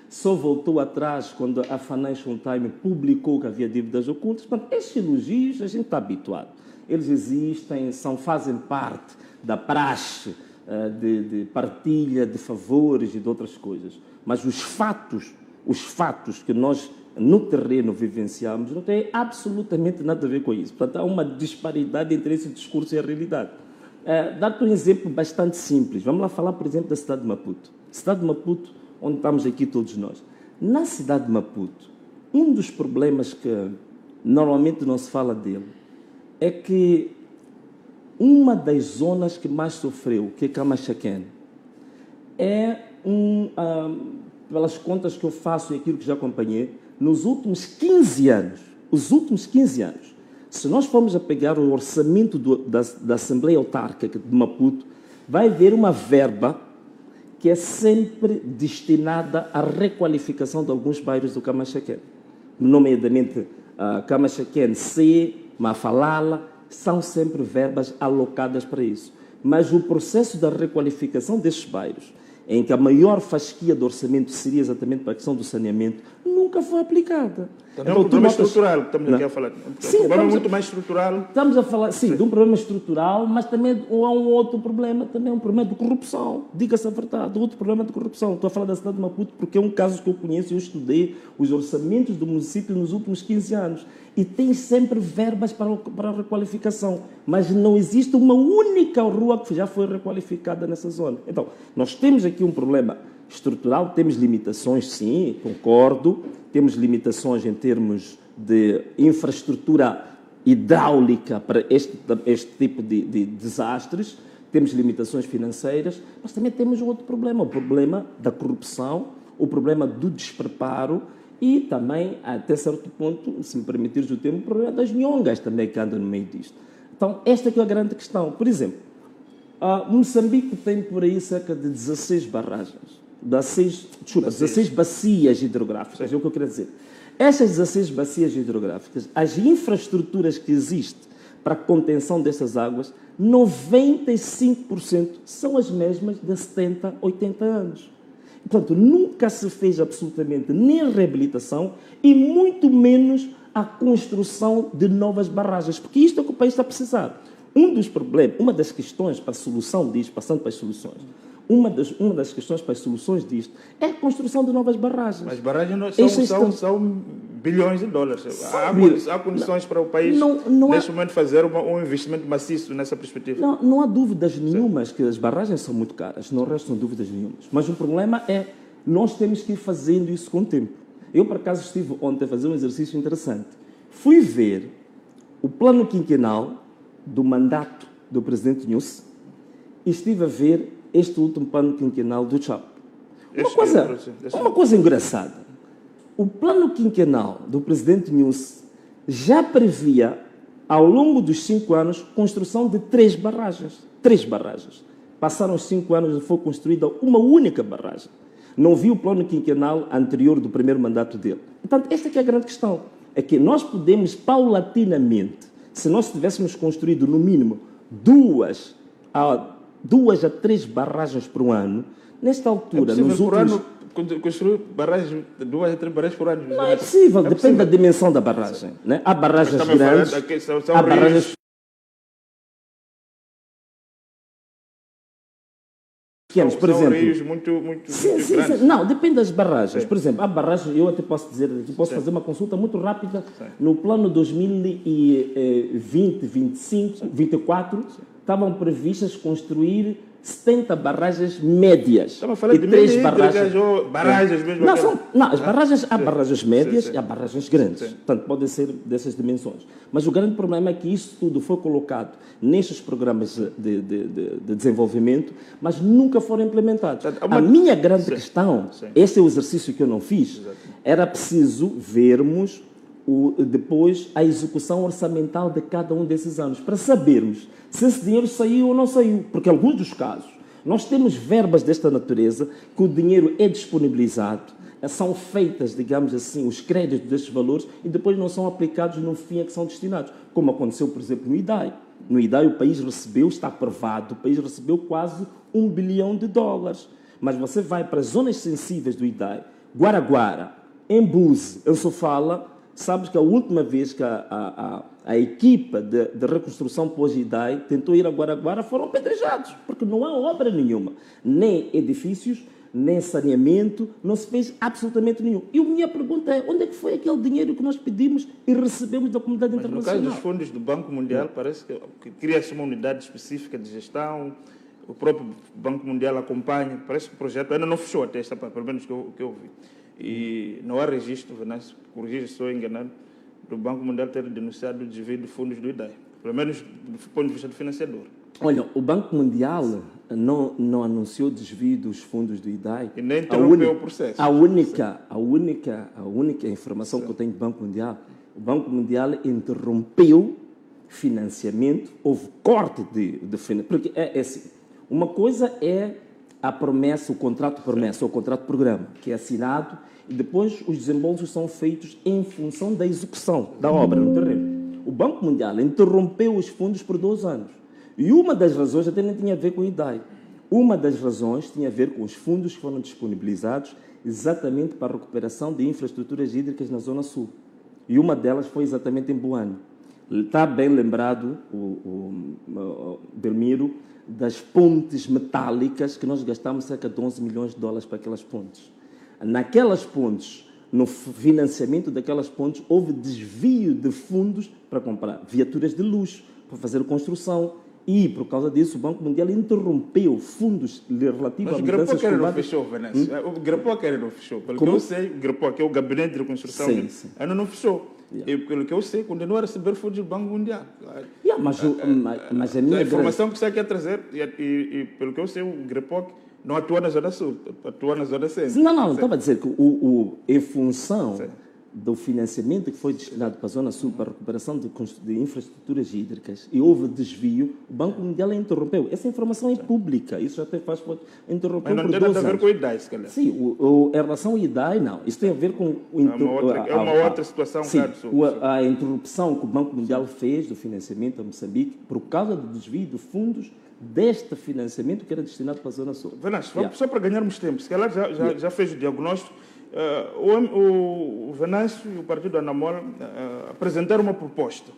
só voltou atrás quando a Financial Times publicou que havia dívidas ocultas. Portanto, estes elogios a gente está habituado. Eles existem, fazem parte da praxe de partilha de favores e de outras coisas. Mas os fatos que nós no terreno vivenciamos não têm absolutamente nada a ver com isso. Portanto, há uma disparidade entre esse discurso e a realidade. Dar-te um exemplo bastante simples. Vamos lá falar, por exemplo, da cidade de Maputo. Cidade de Maputo, onde estamos aqui todos nós. Na cidade de Maputo, um dos problemas que normalmente não se fala dele é que uma das zonas que mais sofreu, que é Camachaquén, pelas contas que eu faço e aquilo que já acompanhei, nos últimos 15 anos, se nós formos a pegar o orçamento da Assembleia Autárquica de Maputo, vai haver uma verba que é sempre destinada à requalificação de alguns bairros do Camachaquén. Nomeadamente, Camachaquén C, Mafalala, são sempre verbas alocadas para isso. Mas o processo da requalificação desses bairros, em que a maior fasquia do orçamento seria exatamente para a questão do saneamento, nunca foi aplicada. Então, é um problema estrutural que estamos aqui a falar. Sim, um problema muito mais estrutural. Estamos a falar, sim, de um problema estrutural, mas também há um outro problema, também um problema de corrupção. Diga-se a verdade, outro problema de corrupção. Estou a falar da cidade de Maputo porque é um caso que eu conheço, eu estudei os orçamentos do município nos últimos 15 anos. E tem sempre verbas para a requalificação. Mas não existe uma única rua que já foi requalificada nessa zona. Então, nós temos aqui um problema estrutural, temos limitações, sim, concordo. Temos limitações em termos de infraestrutura hidráulica para este tipo de desastres. Temos limitações financeiras, mas também temos outro problema, o problema da corrupção, o problema do despreparo e também, até certo ponto, se me permitires o termo, o problema das nhongas também que andam no meio disto. Então, esta aqui é a grande questão. Por exemplo, Moçambique tem por aí cerca de 16 barragens, 16 bacias hidrográficas, é o que eu quero dizer. Estas 16 bacias hidrográficas, as infraestruturas que existem para a contenção dessas águas, 95% são as mesmas de 70, 80 anos. Portanto, nunca se fez absolutamente nem a reabilitação e muito menos a construção de novas barragens, porque isto é o que o país está a precisar. Um dos problemas, uma das questões para a solução disto, passando para as soluções, uma das questões para as soluções disto é a construção de novas barragens. Mas barragens são bilhões de dólares. Há condições para o país, neste momento, fazer um investimento maciço nessa perspectiva? Não há dúvidas nenhumas que as barragens são muito caras, não restam dúvidas nenhumas. Mas o problema é, nós temos que ir fazendo isso com o tempo. Eu, por acaso, estive ontem a fazer um exercício interessante. Fui ver o plano quinquenal do mandato do presidente Nyusi e estive a ver este último plano quinquenal do Chapo. Uma coisa engraçada. O plano quinquenal do presidente Nyusi já previa, ao longo dos 5 anos, construção de 3 barragens. 3 barragens. Passaram os 5 anos e foi construída uma única barragem. Não vi o plano quinquenal anterior do primeiro mandato dele. Portanto, esta aqui é a grande questão. É que nós podemos, paulatinamente, se nós tivéssemos construído, no mínimo, 2 a 3 barragens por ano, nesta altura, nos últimos... Construir barragens, 2 a 3 barragens por ano? Não é possível, depende da dimensão da barragem. Né? Há barragens grandes, há barragens pequenas, por exemplo. São rios muito grandes. Sim. Não, depende das barragens. Por exemplo, há barragens, eu até posso dizer, fazer uma consulta muito rápida. No plano 2020, 25, 24, estavam previstas construir 70 barragens médias. Estava a falar de 3 barragens. Barragens mesmo. As barragens, há barragens médias e há barragens grandes. Portanto, podem ser dessas dimensões. Mas o grande problema é que isso tudo foi colocado nestes programas de desenvolvimento, mas nunca foram implementados. A minha grande questão, esse é o exercício que eu não fiz, era preciso vermos depois a execução orçamental de cada um desses anos, para sabermos se esse dinheiro saiu ou não saiu. Porque em alguns dos casos, nós temos verbas desta natureza que o dinheiro é disponibilizado, são feitas, digamos assim, os créditos destes valores e depois não são aplicados no fim a que são destinados. Como aconteceu, por exemplo, no IDAI. No IDAI o país recebeu, está aprovado, o país recebeu quase $1 bilhão. Mas você vai para as zonas sensíveis do IDAI, Guaraguara, Embuzi, em Sofala, sabes que a última vez que a equipa de reconstrução pós-IDAI tentou ir a Guaraguara foram apedrejados, porque não há obra nenhuma, nem edifícios, nem saneamento, não se fez absolutamente nenhum. E a minha pergunta é, onde é que foi aquele dinheiro que nós pedimos e recebemos da comunidade internacional? No caso dos fundos do Banco Mundial, parece que cria-se uma unidade específica de gestão, o próprio Banco Mundial acompanha, parece que o projeto ainda não fechou até esta parte, pelo menos que eu vi. E não há registro, Venâncio, corrija se estou enganado, do Banco Mundial ter denunciado o desvio de fundos do IDAI, pelo menos do ponto de vista do financiador. Olha, o Banco Mundial não anunciou o desvio dos fundos do IDAI. E nem interrompeu o processo. A única informação que eu tenho do Banco Mundial, o Banco Mundial interrompeu financiamento, houve corte de financiamento. Porque é assim, uma coisa é a promessa, o contrato promessa, ou o contrato programa, que é assinado, e depois os desembolsos são feitos em função da execução da obra no terreno. O Banco Mundial interrompeu os fundos por 2 anos. E uma das razões até não tinha a ver com o IDAI. Uma das razões tinha a ver com os fundos que foram disponibilizados exatamente para a recuperação de infraestruturas hídricas na Zona Sul. E uma delas foi exatamente em Boane. Está bem lembrado, o Belmiro, das pontes metálicas que nós gastamos cerca de 11 milhões de dólares para aquelas pontes. Naquelas pontes, no financiamento daquelas pontes, houve desvio de fundos para comprar viaturas de luxo, para fazer construção. E, por causa disso, o Banco Mundial interrompeu fundos relativos a mudanças privadas. Mas o Grapoc não fechou, Venâncio. O Grapoc não fechou. Pelo que eu sei, o Grapoc, que é o Gabinete de Reconstrução, ainda não fechou. Yeah. E, pelo que eu sei, continua a receber fundos do Banco Mundial. Yeah, mas a minha a informação que você quer trazer, e pelo que eu sei, o Grapoc não atua na Zona Sul, atua na Zona Centro. Não, estava a dizer que em função do financiamento que foi destinado para a Zona Sul para a recuperação de infraestruturas hídricas e houve desvio, o Banco Mundial interrompeu. Essa informação é pública, isso já até faz interrompeu. Mas não tem nada a ver com o IDAI, se calhar. Sim, em relação ao IDAI, não. Isso tem a ver com é uma outra situação. Sim, a interrupção que o Banco Mundial fez do financiamento a Moçambique por causa do desvio de fundos deste financiamento que era destinado para a Zona Sul. Venâncio, só para ganharmos tempo, se calhar já fez o diagnóstico. O Venâncio e o Partido Anamola apresentaram uma proposta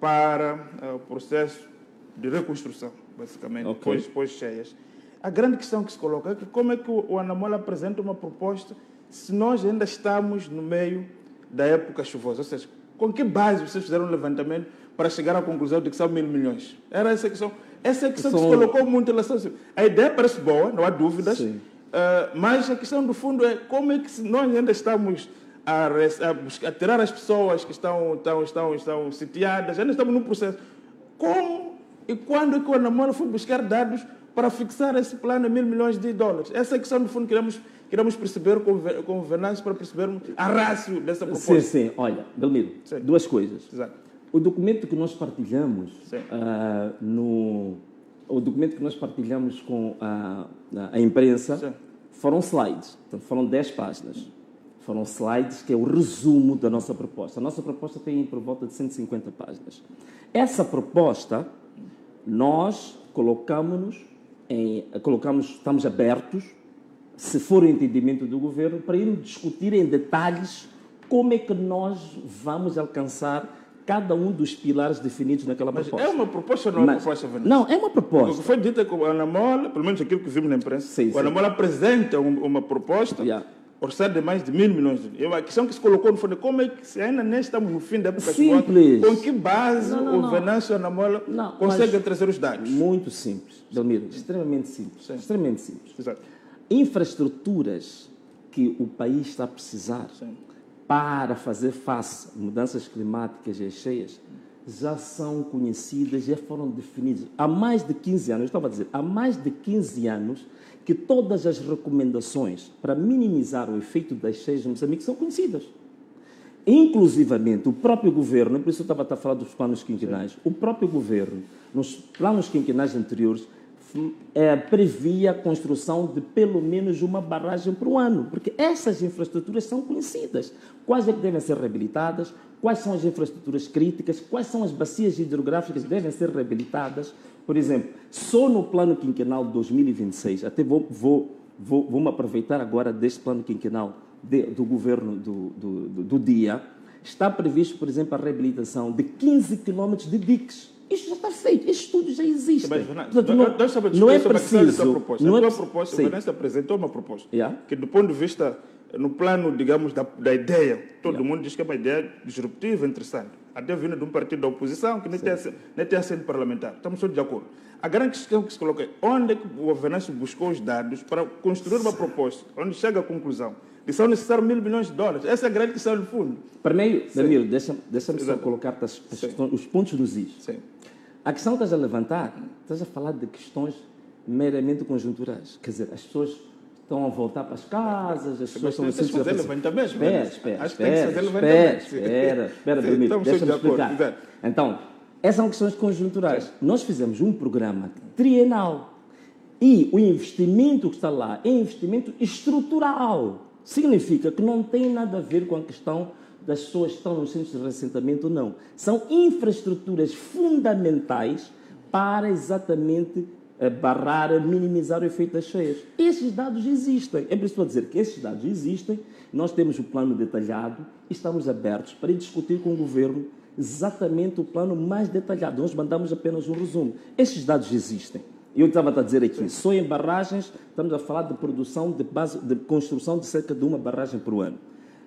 para o processo de reconstrução, basicamente, depois cheias. A grande questão que se coloca é que como é que o Anamola apresenta uma proposta se nós ainda estamos no meio da época chuvosa? Ou seja, com que base vocês fizeram um levantamento para chegar à conclusão de que são 1.000 milhões? Era essa questão. Essa é a questão que se colocou muito em relação a ideia parece boa, não há dúvidas. Sim. Mas a questão do fundo é como é que nós ainda estamos a tirar as pessoas que estão sitiadas, ainda estamos num processo. Como e quando é que o Anamola foi buscar dados para fixar esse plano de 1.000 milhões de dólares? Essa é a questão do fundo que queremos perceber com o Venâncio para percebermos a rácio dessa proposta. Sim. Olha, Belmiro, duas coisas. Exato. O documento que nós partilhamos o documento que nós partilhamos com a imprensa foram slides. Portanto, foram 10 páginas. Foram slides que é o resumo da nossa proposta. A nossa proposta tem por volta de 150 páginas. Essa proposta, nós estamos abertos, se for o entendimento do governo, para ir discutir em detalhes como é que nós vamos alcançar cada um dos pilares definidos naquela proposta. Mas é uma proposta ou não é uma proposta, Venâncio? Não, é uma proposta. O que foi dito é que o Anamola, pelo menos aquilo que vimos na imprensa, o Anamola apresenta uma proposta orçada de mais de 1.000 milhões de dólares. A questão que se colocou no fundo é como é que, se ainda nem estamos no fim da época chuvosa, com que base o Venâncio e o Anamola conseguem trazer os dados? Muito simples, Belmiro, extremamente simples. Sim. Extremamente simples. Exato. Infraestruturas que o país está a precisar para fazer face a mudanças climáticas e as cheias, já são conhecidas, já foram definidas. Há mais de 15 anos, eu estava a dizer, há mais de 15 anos que todas as recomendações para minimizar o efeito das cheias em Moçambique são conhecidas. Inclusivamente, o próprio governo, por isso eu estava a falar dos planos quinquenais, o próprio governo, nos planos quinquenais anteriores, previa a construção de pelo menos uma barragem por ano, porque essas infraestruturas são conhecidas. Quais é que devem ser reabilitadas, quais são as infraestruturas críticas, quais são as bacias hidrográficas que devem ser reabilitadas. Por exemplo, só no plano quinquenal de 2026, até vou vou-me aproveitar agora deste plano quinquenal do governo do dia. Está previsto, por exemplo, a reabilitação de 15 quilómetros de diques. Isto já está feito, este estudo já existe. Portanto, não é preciso. Não é proposta. O Venâncio apresentou uma proposta que, do ponto de vista, no plano, digamos, da ideia, todo mundo diz que é uma ideia disruptiva, interessante. Até vindo de um partido da oposição que nem tem assento parlamentar. Estamos todos de acordo. A grande questão que se coloca é onde é que o Venâncio buscou os dados para construir uma proposta, onde chega à conclusão que são necessários $1.000 milhões. Essa é a grande questão do fundo. Primeiro, Danilo, deixa-me só colocar os pontos dos is. Sim. A questão que estás a levantar, estás a falar de questões meramente conjunturais. Quer dizer, as pessoas estão a voltar para as casas, as pessoas estão a sentir... Espera, deixa-me explicar. Então, essas são questões conjunturais. Nós fizemos um programa trienal e o investimento que está lá é investimento estrutural. Significa que não tem nada a ver com a questão das pessoas que estão nos centros de reassentamento ou não. São infraestruturas fundamentais para exatamente barrar, minimizar o efeito das cheias. Esses dados existem. É por isso que estou a dizer que esses dados existem. Nós temos o plano detalhado e estamos abertos para discutir com o Governo exatamente o plano mais detalhado. Nós mandamos apenas um resumo. Esses dados existem. Eu estava a dizer aqui, só em barragens, estamos a falar de produção de construção de cerca de uma barragem por ano.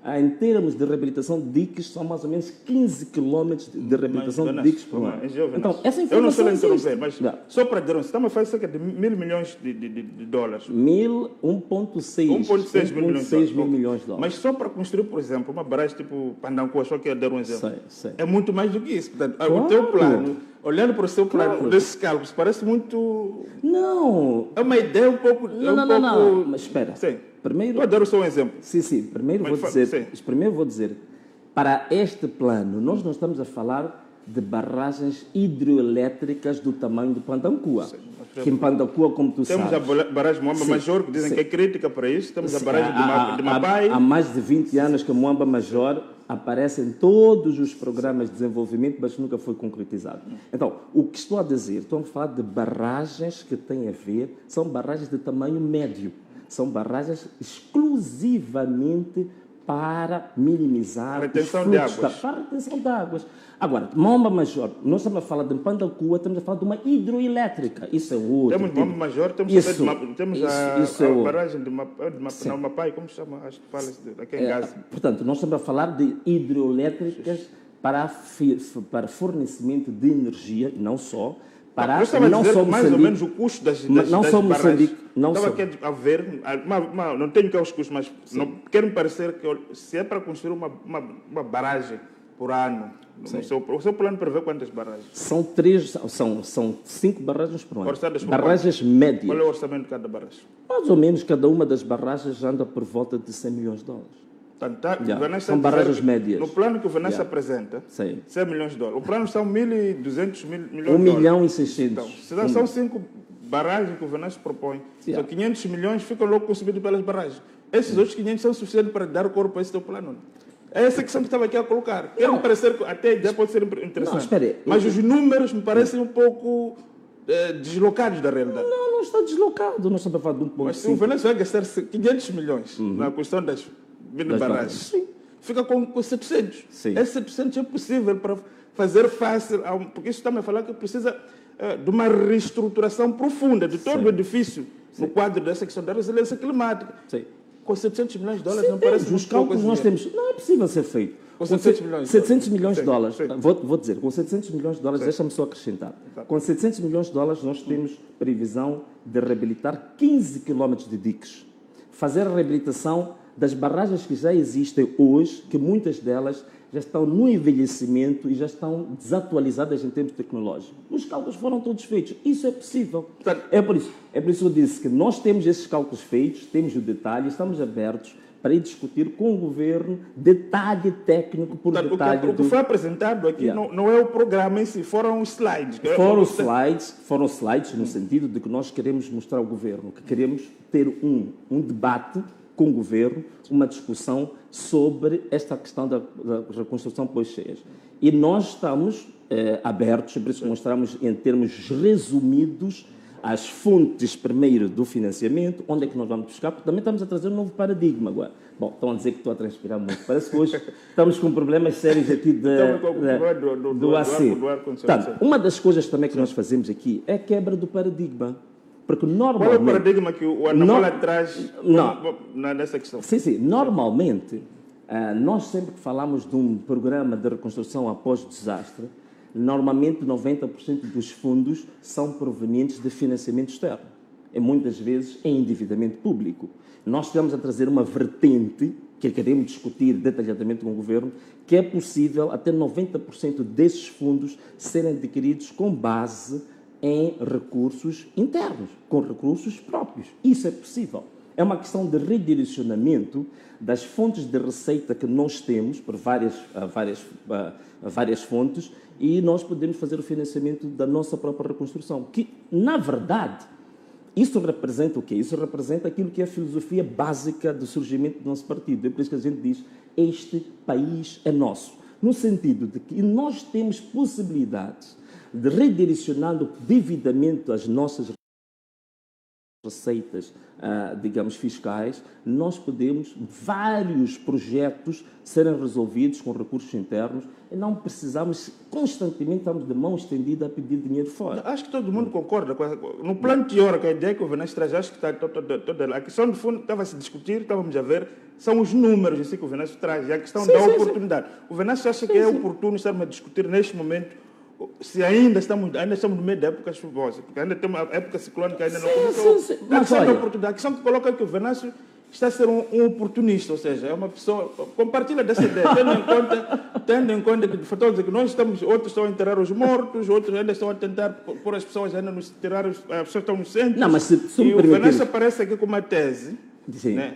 Em termos de reabilitação de diques, são mais ou menos 15 quilómetros de reabilitação de diques por ano. Então, essa informação eu não estou a interromper, mas só para dizer, estamos a fazer cerca de $1.000 milhões. 1,6 mil milhões de dólares. Mas só para construir, por exemplo, uma barragem tipo Pandancoa, só quero dar um exemplo. É muito mais do que isso. Portanto, o teu plano, olhando para o seu plano, desses cálculos, parece muito... Não. É uma ideia um pouco... Não, mas espera. Sim. Primeiro, vou dar só um exemplo. Sim. Primeiro vou dizer, para este plano, nós não estamos a falar de barragens hidroelétricas do tamanho de Pandancoa. Que em Pandancoa, como tu sabes... Temos a barragem de Moamba Major, que dizem que é crítica para isso. Temos a barragem de Mapai. Há mais de 20 anos que a Moamba Major aparece em todos os programas de desenvolvimento, mas nunca foi concretizado. Então, o que estou a dizer, estou a falar de barragens que têm a ver, são barragens de tamanho médio. São barragens exclusivamente para minimizar retenção de águas. Para retenção de águas. Agora, Moamba Major, nós estamos a falar de Pandancoa, estamos a falar de uma hidroelétrica. Isso é outro. Temos Moamba Major, temos a barragem de Mapai, como se chama? Acho que fala aqui em Gaza. Portanto, nós estamos a falar de hidroelétricas para fornecimento de energia, não só. Não só mais ou menos o custo das barragens. Estava aqui a ver, não tenho que os custos, mas quero me parecer que se é para construir uma barragem por ano, o seu plano prevê quantas barragens? São 5 barragens por ano. Barragens médias. Qual é o orçamento de cada barragem? Mais ou menos cada uma das barragens anda por volta de $100 milhões. São barragens médias. No plano que o Venâncio apresenta, $100 milhões. O plano são 1.200 milhões. 1.600.000. Então, são 5 barragens que o Venâncio propõe. São 500 milhões ficam logo consumidos pelas barragens. Esses outros 500 são suficientes para dar corpo a esse teu plano. É essa questão que estava aqui a colocar. Quero me parecer que até a ideia pode ser interessante. Não, espere. Mas os números me parecem um pouco deslocados da realidade. Não está deslocado. Não estamos a falar de 1,5. Mas se o Venâncio vai gastar 500 milhões na questão das barragens, fica com 700. Esses 700 é possível para fazer face, porque isso está-me a falar que precisa de uma reestruturação profunda de todo o edifício no quadro dessa questão da resiliência climática. Com $700 milhões não parece os cálculos nós temos. Não é possível ser feito. Com 700 milhões de dólares. Vou dizer, com $700 milhões, deixa-me só acrescentar. Com $700 milhões nós temos previsão de reabilitar 15 quilómetros de diques. Fazer a reabilitação das barragens que já existem hoje, que muitas delas já estão no envelhecimento e já estão desatualizadas em termos tecnológicos. Os cálculos foram todos feitos. Isso é possível. É por isso que eu disse que nós temos esses cálculos feitos, temos o detalhe, estamos abertos para ir discutir com o Governo detalhe técnico por detalhe. O que foi apresentado aqui não é o programa em si, foram os slides. Foram slides no sentido de que nós queremos mostrar ao Governo que queremos ter um debate com o Governo, uma discussão sobre esta questão da reconstrução pós-cheias. E nós estamos abertos, por isso mostramos em termos resumidos as fontes, primeiro, do financiamento, onde é que nós vamos buscar, porque também estamos a trazer um novo paradigma agora. Bom, estão a dizer que estou a transpirar muito. Parece que hoje estamos com problemas sérios aqui do AC. Portanto, uma das coisas também que nós fazemos aqui é a quebra do paradigma. Porque normalmente... Qual é o paradigma que o Anamola traz nessa questão? Sim. Normalmente, nós sempre que falamos de um programa de reconstrução após o desastre, normalmente 90% dos fundos são provenientes de financiamento externo. E muitas vezes em endividamento público. Nós estamos a trazer uma vertente que queremos discutir detalhadamente com o Governo, que é possível até 90% desses fundos serem adquiridos com base em recursos internos, com recursos próprios. Isso é possível. É uma questão de redirecionamento das fontes de receita que nós temos, por várias fontes, e nós podemos fazer o financiamento da nossa própria reconstrução, que, na verdade, isso representa o quê? Isso representa aquilo que é a filosofia básica do surgimento do nosso partido. É por isso que a gente diz, este país é nosso. No sentido de que nós temos possibilidades de redirecionando devidamente as nossas receitas, digamos, fiscais, nós podemos, vários projetos serem resolvidos com recursos internos e não precisamos, constantemente, estamos de mão estendida a pedir dinheiro fora. Acho que todo mundo concorda. No plano teórico, a ideia que o Venâncio traz, acho que está toda lá. A questão, de fundo, estava a se discutir, estávamos a ver, são os números em si que o Venâncio traz, e a questão da oportunidade. O Venâncio acha que é oportuno estarmos a discutir neste momento se ainda estamos no meio da época chuvosa, porque ainda temos a época ciclónica, ainda não começou. Mas olha, a oportunidade. A questão que coloca é que o Venâncio está a ser um oportunista, ou seja, é uma pessoa, compartilha dessa ideia, tendo em conta que nós outros estão a enterrar os mortos, outros ainda estão a tentar pôr as pessoas ainda nos tirar, as pessoas estão nos centros. Não, mas se e o Venâncio aparece aqui com uma tese, né,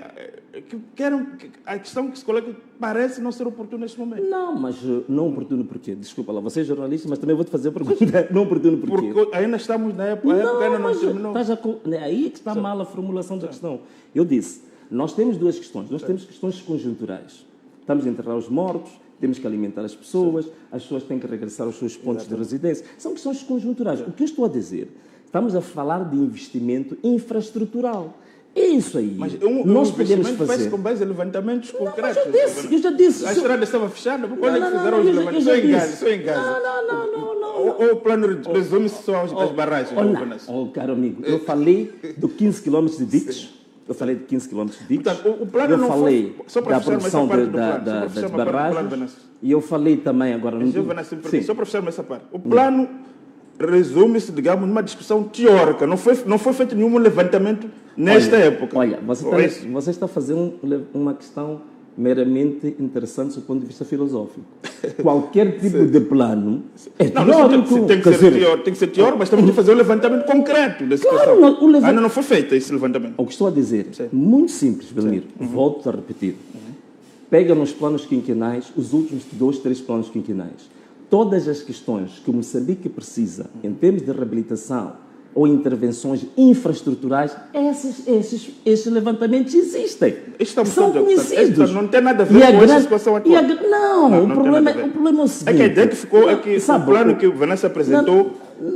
a questão que se coloca parece não ser oportuna neste momento. Não, mas não oportuno por quê? Desculpa lá, você é jornalista, mas também vou te fazer a pergunta. Não oportuno por quê? Porque ainda estamos na época, a época ainda não terminou. Aí é que está mal a formulação da questão. Eu disse, nós temos duas questões. Nós temos questões conjunturais. Estamos a enterrar os mortos, temos que alimentar as pessoas têm que regressar aos seus pontos de residência. São questões conjunturais. O que eu estou a dizer? Estamos a falar de investimento infraestrutural. É isso aí. Mas nós podemos fazer. Faz com base em levantamentos concretos. Eu já disse. A estrada estava fechada. Quando é que fizeram os levantamentos? Só em casa. Não. Ou o plano resume-se só às barragens? Caro amigo, eu falei de 15 km de diques. Portanto, o plano não falei da produção das barragens. E eu falei também agora... Só para fecharmos essa parte. O plano resume-se, digamos, numa discussão teórica. Não foi feito nenhum levantamento nesta época. Olha, você está fazendo uma questão meramente interessante do ponto de vista filosófico. Qualquer tipo de plano é teórico. Tem que ser teórico, mas temos de fazer um levantamento concreto da situação. Ainda não foi feito esse levantamento. O que estou a dizer, muito simples, Belmiro. Volto a repetir. Pega nos planos quinquenais, os últimos 2, 3 planos quinquenais. Todas as questões que o Moçambique precisa, em termos de reabilitação ou intervenções infraestruturais, esses levantamentos existem. São conhecidos. Não tem nada a ver com essa situação atual. O problema é o seguinte. É que a ideia que ficou é que o plano que o Venâncio apresentou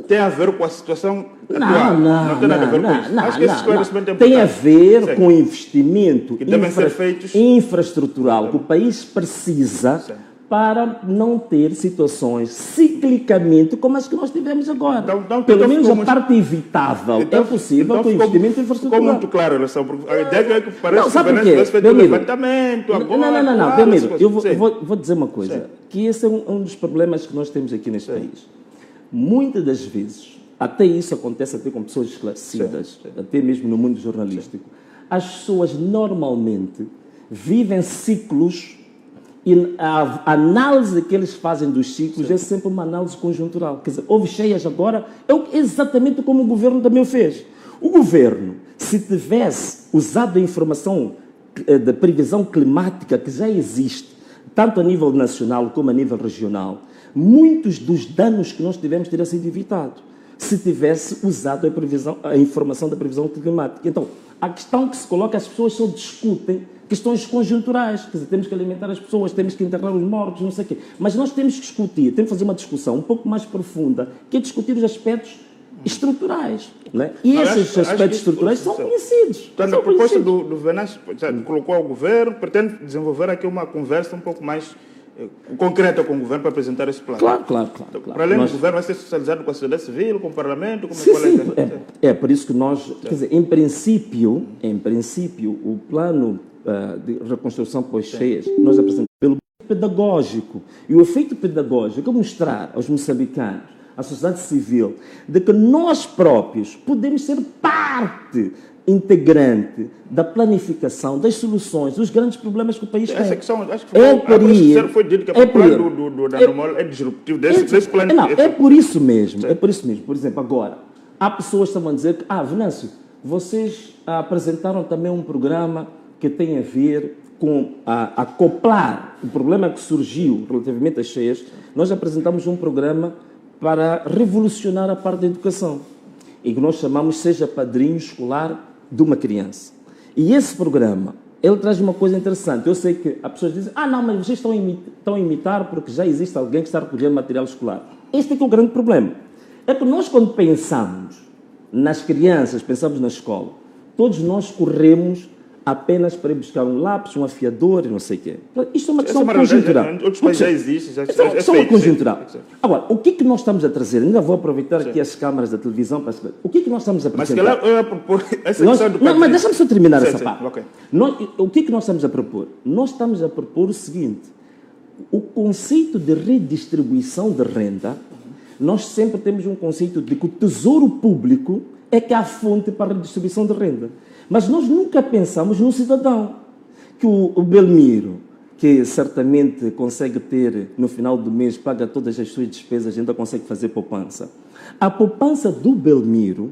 tem a ver com a situação atual. Não tem nada a ver com isso. Acho que esse esclarecimento é importante. Tem a ver com o investimento que devem ser feitos infraestrutural que o país precisa para não ter situações ciclicamente como as que nós tivemos agora. Pelo menos a parte evitável é possível com o investimento infraestrutural. Ficou muito claro a relação, porque a ideia é que parece que o Venâncio fez um levantamento agora. Não, Belmiro, eu vou dizer uma coisa, que esse é um dos problemas que nós temos aqui neste país. Muitas das vezes, até isso acontece até com pessoas esclarecidas, até mesmo no mundo jornalístico, as pessoas normalmente vivem ciclos. E a análise que eles fazem dos ciclos é sempre uma análise conjuntural. Quer dizer, houve cheias agora, é exatamente como o governo também o fez. O governo, se tivesse usado a informação da previsão climática que já existe, tanto a nível nacional como a nível regional, muitos dos danos que nós tivemos teriam sido evitados se tivesse usado a informação da previsão climática. Então, a questão que se coloca, as pessoas só discutem questões conjunturais, quer dizer, temos que alimentar as pessoas, temos que enterrar os mortos, não sei o quê. Mas nós temos que discutir, temos que fazer uma discussão um pouco mais profunda, que é discutir os aspectos estruturais. Né? E esses aspectos estruturais são conhecidos. Portanto, a proposta do Venâncio colocou ao governo, pretende desenvolver aqui uma conversa um pouco mais concreta com o governo para apresentar esse plano. Claro. Para além do governo, vai ser socializado com a sociedade civil, com o parlamento? É por isso que nós, quer dizer, em princípio, o plano de reconstrução pós-cheias, nós apresentamos pelo pedagógico. E o efeito pedagógico é mostrar aos moçambicanos, à sociedade civil, de que nós próprios podemos ser parte integrante da planificação, das soluções, dos grandes problemas que o país tem. Essa questão, acho que foi dito que o plano do Nanomol é disruptivo desse plano. Não, é por isso mesmo. Por exemplo, agora, há pessoas que estão a dizer que, Venâncio, vocês apresentaram também um programa que tem a ver com acoplar o problema que surgiu relativamente às cheias. Nós apresentamos um programa para revolucionar a parte da educação, e que nós chamamos Seja Padrinho Escolar de uma Criança. E esse programa, ele traz uma coisa interessante. Eu sei que as pessoas dizem, não, mas vocês estão a imitar porque já existe alguém que está a recolher material escolar. Este é que é o grande problema. É que nós, quando pensamos nas crianças, pensamos na escola, todos nós corremos apenas para ir buscar um lápis, um afiador e não sei o quê. Isto é uma questão conjuntural. Outros países já existem. Isto é uma conjuntural. Agora, o que é que nós estamos a trazer? Ainda vou aproveitar aqui as câmaras da televisão para saber. O que é que nós estamos a apresentar? Mas eu ia propor essa questão do... Não, mas deixa-me só terminar essa parte. Okay. O que é que nós estamos a propor? Nós estamos a propor o seguinte. O conceito de redistribuição de renda, nós sempre temos um conceito de que o tesouro público é que é a fonte para a redistribuição de renda. Mas nós nunca pensamos no cidadão, que o Belmiro, que certamente consegue ter, no final do mês, paga todas as suas despesas, ainda consegue fazer poupança. A poupança do Belmiro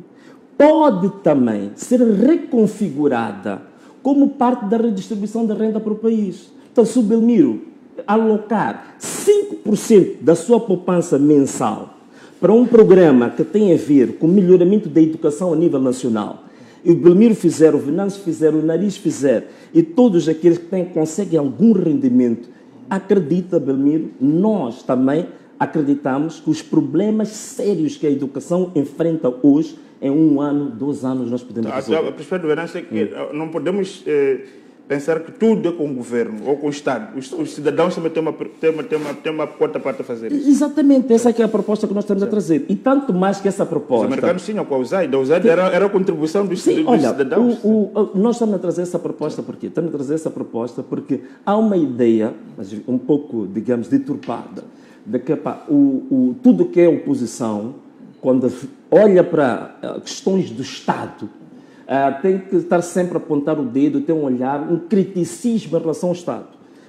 pode também ser reconfigurada como parte da redistribuição da renda para o país. Então, se o Belmiro alocar 5% da sua poupança mensal para um programa que tem a ver com o melhoramento da educação a nível nacional, e o Belmiro fizer, o Venâncio fizer, o Nariz fizer, e todos aqueles que conseguem algum rendimento, acredita, Belmiro, nós também acreditamos que os problemas sérios que a educação enfrenta hoje, em 1 ano, 2 anos, nós podemos resolver. A perspectiva do Venâncio é que não podemos pensar que tudo é com o governo ou com o Estado. Os cidadãos também têm uma quarta parte a fazer isso. Exatamente, essa é a proposta que nós estamos a trazer. E tanto mais que essa proposta... Os americanos tinham com a USAID. A USAID era a contribuição dos cidadãos. Nós estamos a trazer essa proposta por quê? Estamos a trazer essa proposta porque há uma ideia, um pouco, digamos, deturpada, de que tudo que é oposição, quando olha para questões do Estado, tem que estar sempre a apontar o dedo, ter um olhar, um criticismo em relação ao Estado.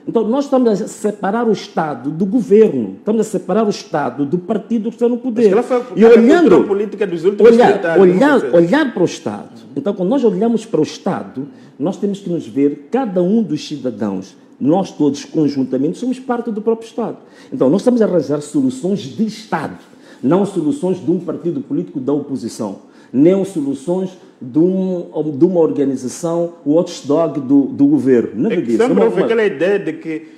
Então, nós estamos a separar o Estado do governo, estamos a separar o Estado do partido que está no poder. E olhando a política dos últimos 30 anos. Olhar para o Estado. Então, quando nós olhamos para o Estado, nós temos que nos ver, cada um dos cidadãos, nós todos conjuntamente, somos parte do próprio Estado. Então, nós estamos a arranjar soluções de Estado, não soluções de um partido político da oposição, nem soluções de uma organização watchdog do governo. Nada disso. Sempre houve aquela ideia de que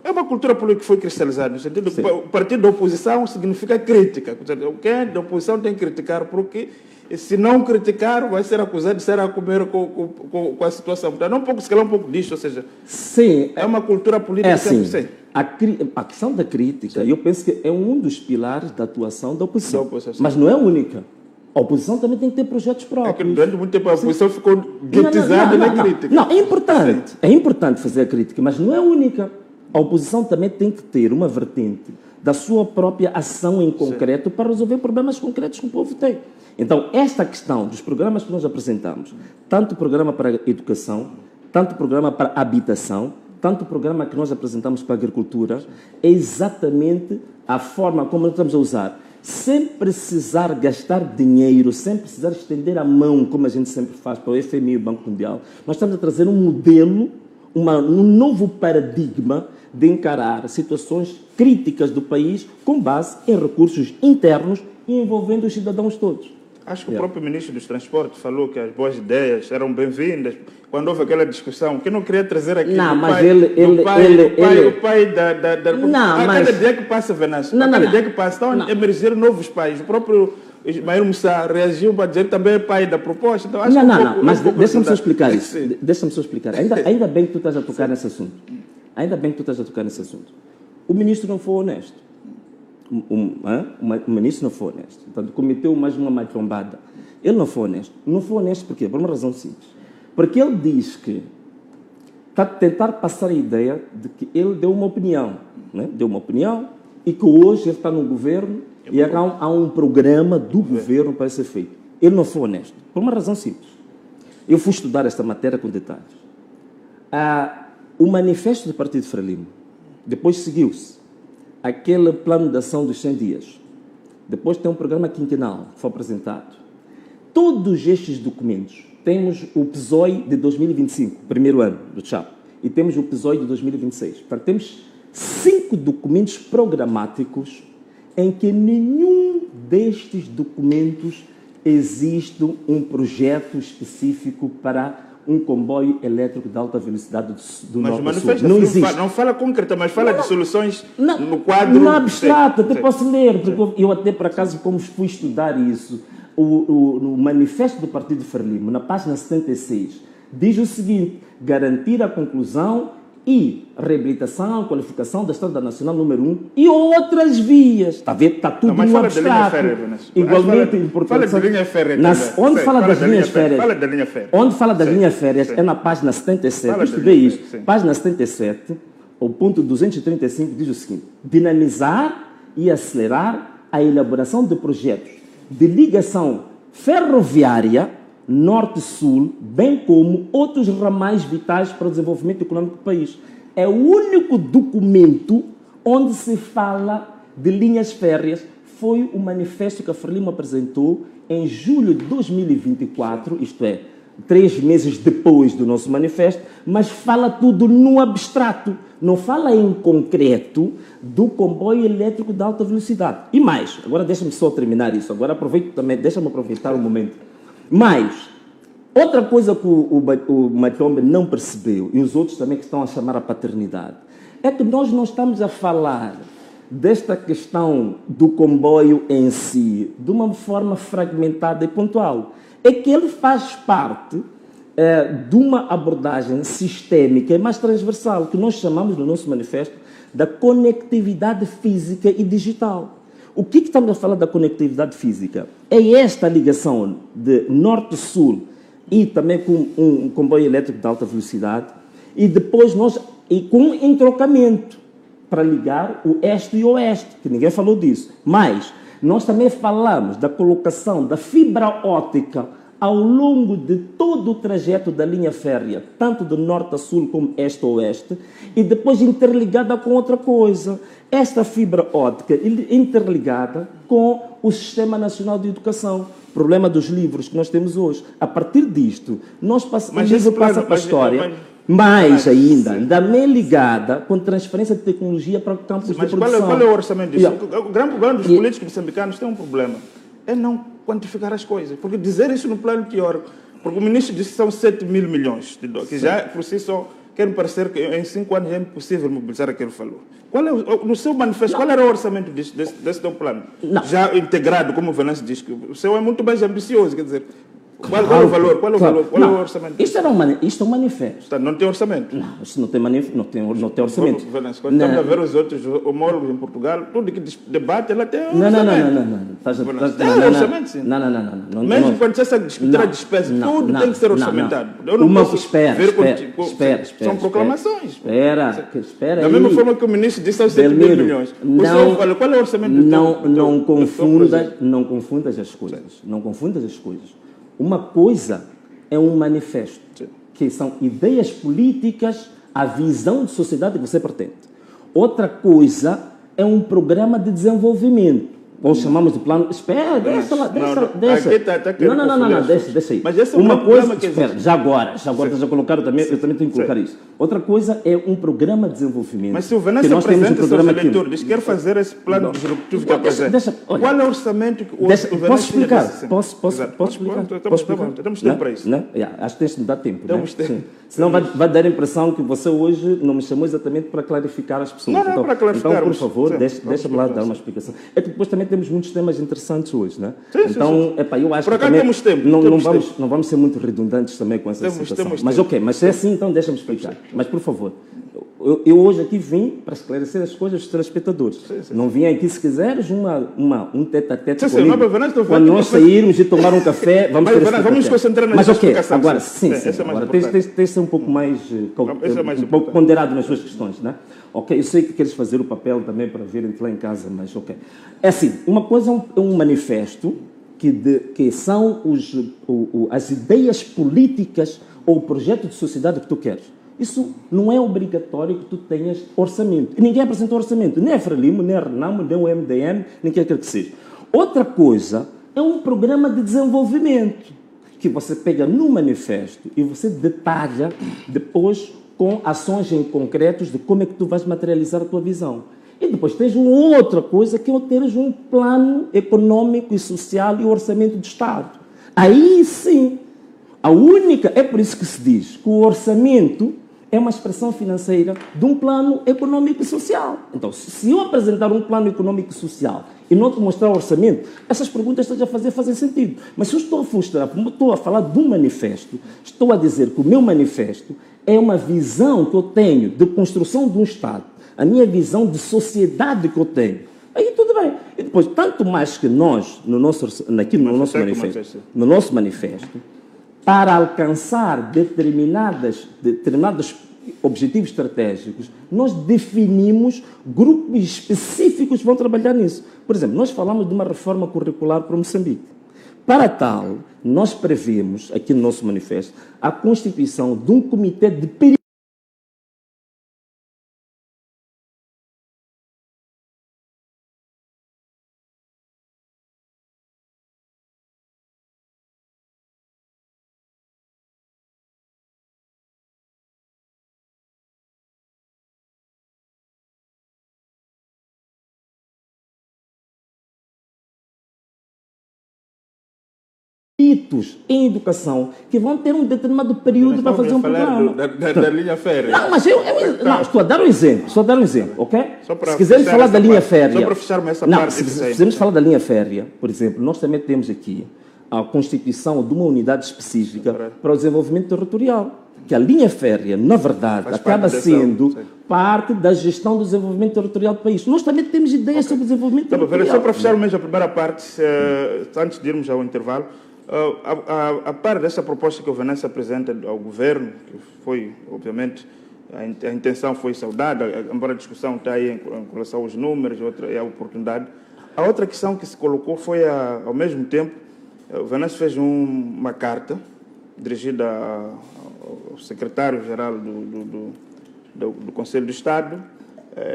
é uma cultura política que foi cristalizada, no sentido que o partido da oposição significa crítica. Quem é da oposição tem que criticar, porque se não criticar, vai ser acusado de ser a comer com a situação. Então, se calhar um pouco disto, ou seja, sim, é uma cultura política assim, a questão da crítica, eu penso que é um dos pilares da atuação da oposição. Mas não é a única. A oposição também tem que ter projetos próprios. É que durante muito tempo a oposição ficou guetizada na crítica. Não, é importante. É importante fazer a crítica, mas não é a única. A oposição também tem que ter uma vertente da sua própria ação em concreto para resolver problemas concretos que o povo tem. Então, esta questão dos programas que nós apresentamos, tanto o programa para a educação, tanto o programa para a habitação, tanto o programa que nós apresentamos para a agricultura, é exatamente a forma como nós estamos a usar, sem precisar gastar dinheiro, sem precisar estender a mão, como a gente sempre faz para o FMI e o Banco Mundial. Nós estamos a trazer um modelo, um novo paradigma de encarar situações críticas do país com base em recursos internos e envolvendo os cidadãos todos. Acho que o próprio ministro dos Transportes falou que as boas ideias eram bem-vindas. Quando houve aquela discussão, que não queria trazer aqui não, o mas pai da não, a mas... cada dia que passa, Venâncio, a cada dia que passa, estão a emergir novos pais. O próprio Ismael Moussa reagiu para dizer que também é pai da proposta. Então, acho não, mas deixa-me só explicar isso. Deixa-me só explicar. Ainda bem que tu estás a tocar nesse assunto. Ainda bem que tu estás a tocar nesse assunto. O ministro não foi honesto. O ministro não foi honesto. Portanto, cometeu mais uma trombada. Ele não foi honesto. Não foi honesto por quê? Por uma razão simples. Porque ele diz que está a tentar passar a ideia de que ele deu uma opinião. Né? Deu uma opinião e que hoje ele está no governo e há um programa do governo para ser feito. Ele não foi honesto. Por uma razão simples. Eu fui estudar esta matéria com detalhes. O manifesto do Partido Frelimo, depois seguiu-se aquele plano de ação dos 100 dias. Depois tem um programa quinquenal que foi apresentado. Todos estes documentos, temos o PSOE de 2025, primeiro ano do Chapa, e temos o PSOE de 2026. Portanto, temos 5 documentos programáticos em que nenhum destes documentos existe um projeto específico para um comboio elétrico de alta velocidade do Norte Mas o Sul. manifesto Não existe. Não fala concreta, mas fala de soluções no quadro... Não abstrato, até posso ler, porque eu até por acaso, como fui estudar isso, o manifesto do Partido Frelimo, na página 76, diz o seguinte: garantir a conclusão e reabilitação, qualificação da Estrada Nacional número 1 e outras vias. Está a ver? Está tudo no abstrato. Igualmente importante. Fala de linha férrea. Onde fala das linhas férreas? Fala da linha férrea. Onde fala das linhas férreas é na página 77. Eu estudei isso. Página 77, o ponto 235 diz o seguinte: dinamizar e acelerar a elaboração de projetos de ligação ferroviária Norte-Sul, bem como outros ramais vitais para o desenvolvimento econômico do país. É o único documento onde se fala de linhas férreas. Foi o manifesto que a Frelimo apresentou em julho de 2024, isto é, 3 meses depois do nosso manifesto, mas fala tudo no abstrato, não fala em concreto do comboio elétrico de alta velocidade. E mais, agora deixa-me só terminar isso, agora aproveito também, deixa-me aproveitar o momento. Mas, outra coisa que o Machombe não percebeu, e os outros também que estão a chamar a paternidade, é que nós não estamos a falar desta questão do comboio em si de uma forma fragmentada e pontual. É que ele faz parte de uma abordagem sistémica e mais transversal, que nós chamamos no nosso manifesto da conectividade física e digital. O que estamos a falar da conectividade física? É esta ligação de norte-sul e também com um comboio elétrico de alta velocidade e depois com entrocamento para ligar o este e o oeste, que ninguém falou disso. Mas nós também falamos da colocação da fibra óptica ao longo de todo o trajeto da linha férrea, tanto de norte a sul como este a oeste, e depois interligada com outra coisa. Esta fibra óptica interligada com o Sistema Nacional de Educação. Problema dos livros que nós temos hoje. A partir disto, nós passamos, o livro passa para a história, mais ainda, também ligada com transferência de tecnologia para campos de produção. Mas qual é o orçamento disso? O grande problema dos políticos moçambicanos tem um problema. É não quantificar as coisas. Porque dizer isso no plano teórico, porque o ministro disse que são 7 mil milhões de dólares, que já por si só quer me parecer que em 5 anos é impossível mobilizar aquele valor. No seu manifesto, qual era o orçamento desse teu plano? Não. Já integrado, como o Venâncio diz, que o seu é muito mais ambicioso, quer dizer... Qual é o valor? Qual é o orçamento? Isto é um manifesto. Não tem orçamento? Não, isso não tem orçamento. Quando estamos a ver os outros homólogos em Portugal, tudo que debate, ela tem orçamento. Não. Tem orçamento, sim. Não. Mesmo quando você discutir a despesa, tudo tem que ser orçamentado. Eu não posso ver espera. São proclamações. Espera. Da mesma forma que o ministro disse aos 7 mil milhões. Qual é o orçamento do teu Não confundas as coisas. Não confundas as coisas. Uma coisa é um manifesto, que são ideias políticas, a visão de sociedade que você pretende. Outra coisa é um programa de desenvolvimento. Ou chamamos de plano... Espera, deixa. Não, deixa aí. Mas esse é uma coisa, espera, já agora já colocaram também, eu também tenho que colocar isso. Outra coisa é um programa de desenvolvimento. Mas se o Venâncio apresenta seus eleitores, diz que quer fazer esse plano disruptivo que apresenta. Qual é o orçamento que o Venâncio... Posso explicar? Posso explicar? Temos tempo para isso. Acho que tens de me dar tempo. Senão vai dar a impressão que você hoje não me chamou exatamente para clarificar as pessoas. Não, para clarificar. Então, por favor, deixa-me lá dar uma explicação. É que depois também também temos muitos temas interessantes hoje, né? Sim, então, sim. Eu acho por que acaso também temos tempo. Não vamos ser muito redundantes também com essa situação. Mas ok, mas se é assim, então deixa-me explicar. Mas, por favor, eu hoje aqui vim para esclarecer as coisas dos telespectadores. Não vim aqui, se quiseres, um tete-a-tete comigo. Quando nós sairmos e tomar um café, vamos ter esse vamos concentrar na explicação. Agora, sim. Agora, tens de ser um pouco mais ponderado nas suas questões, né? Ok, eu sei que queres fazer o papel também para virem-te lá em casa, mas ok. É assim, uma coisa é um manifesto que são as ideias políticas ou o projeto de sociedade que tu queres. Isso não é obrigatório que tu tenhas orçamento. E ninguém apresentou orçamento, nem a Frelimo, nem a Renamo, nem o MDM, nem quem quer que seja. Outra coisa é um programa de desenvolvimento, que você pega no manifesto e você detalha depois com ações em concretos de como é que tu vais materializar a tua visão. E depois tens uma outra coisa, que é teres um plano econômico e social e o orçamento do Estado. Aí sim, é por isso que se diz que o orçamento é uma expressão financeira de um plano econômico e social. Então, se eu apresentar um plano econômico e social e não te mostrar o orçamento, essas perguntas que estás a fazer fazem sentido. Mas se eu estou a falar de um manifesto, estou a dizer que o meu manifesto é uma visão que eu tenho de construção de um Estado, a minha visão de sociedade que eu tenho. Aí tudo bem. E depois, tanto mais que nós, no nosso manifesto, para alcançar determinados objetivos estratégicos, nós definimos grupos específicos que vão trabalhar nisso. Por exemplo, nós falamos de uma reforma curricular para Moçambique. Para tal, nós prevemos, aqui no nosso manifesto, a constituição de um comitê de em educação que vão ter um determinado período para fazer um programa. Da linha férrea. Não, mas estou a dar um exemplo, ok? Se quisermos falar da linha férrea... Só para fecharmos essa parte. Se quisermos falar da linha férrea, por exemplo, nós também temos aqui a constituição de uma unidade específica para o desenvolvimento territorial. Que a linha férrea, na verdade, acaba sendo parte da gestão do desenvolvimento territorial do país. Nós também temos ideias sobre o desenvolvimento territorial. Só para fechar mesmo a primeira parte, antes de irmos ao intervalo, a par dessa proposta que o Venâncio apresenta ao governo, que foi, obviamente, a intenção foi saudada, embora a discussão está aí em relação aos números e a oportunidade. A outra questão que se colocou foi, ao mesmo tempo, o Venâncio fez uma carta dirigida ao secretário-geral do Conselho do Estado,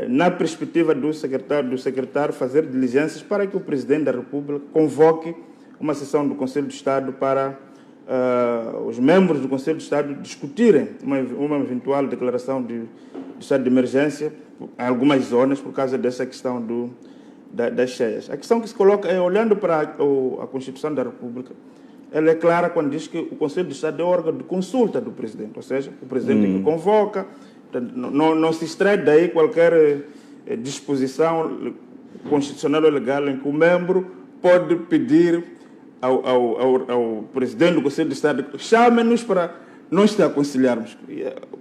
na perspectiva do secretário fazer diligências para que o Presidente da República convoque uma sessão do Conselho do Estado para os membros do Conselho do Estado discutirem uma eventual declaração de estado de emergência em algumas zonas por causa dessa questão das cheias. A questão que se coloca é, olhando para a Constituição da República, ela é clara quando diz que o Conselho do Estado é órgão de consulta do Presidente, ou seja, o Presidente que convoca, portanto, não se extrai daí qualquer disposição constitucional ou legal em que o membro pode pedir ao Presidente do Conselho do Estado, chame-nos para nós te aconselharmos.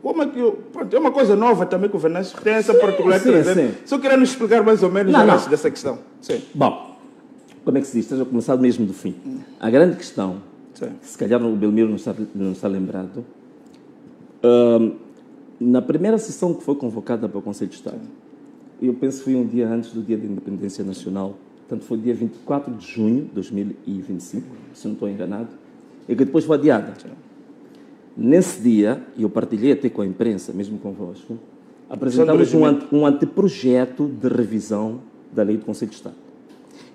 Como é que é uma coisa nova também que o Venâncio tem essa particularidade. Só queria nos explicar mais ou menos dessa questão. Sim. Bom, como é que se diz? Esteja começado mesmo do fim. A grande questão, que se calhar o Belmiro não está lembrado, na primeira sessão que foi convocada para o Conselho de Estado, eu penso que foi um dia antes do Dia da Independência Nacional, portanto foi dia 24 de junho de 2025, se não estou enganado, e que depois foi adiada. Nesse dia, e eu partilhei até com a imprensa, mesmo convosco, apresentamos um anteprojeto de revisão da Lei do Conselho de Estado.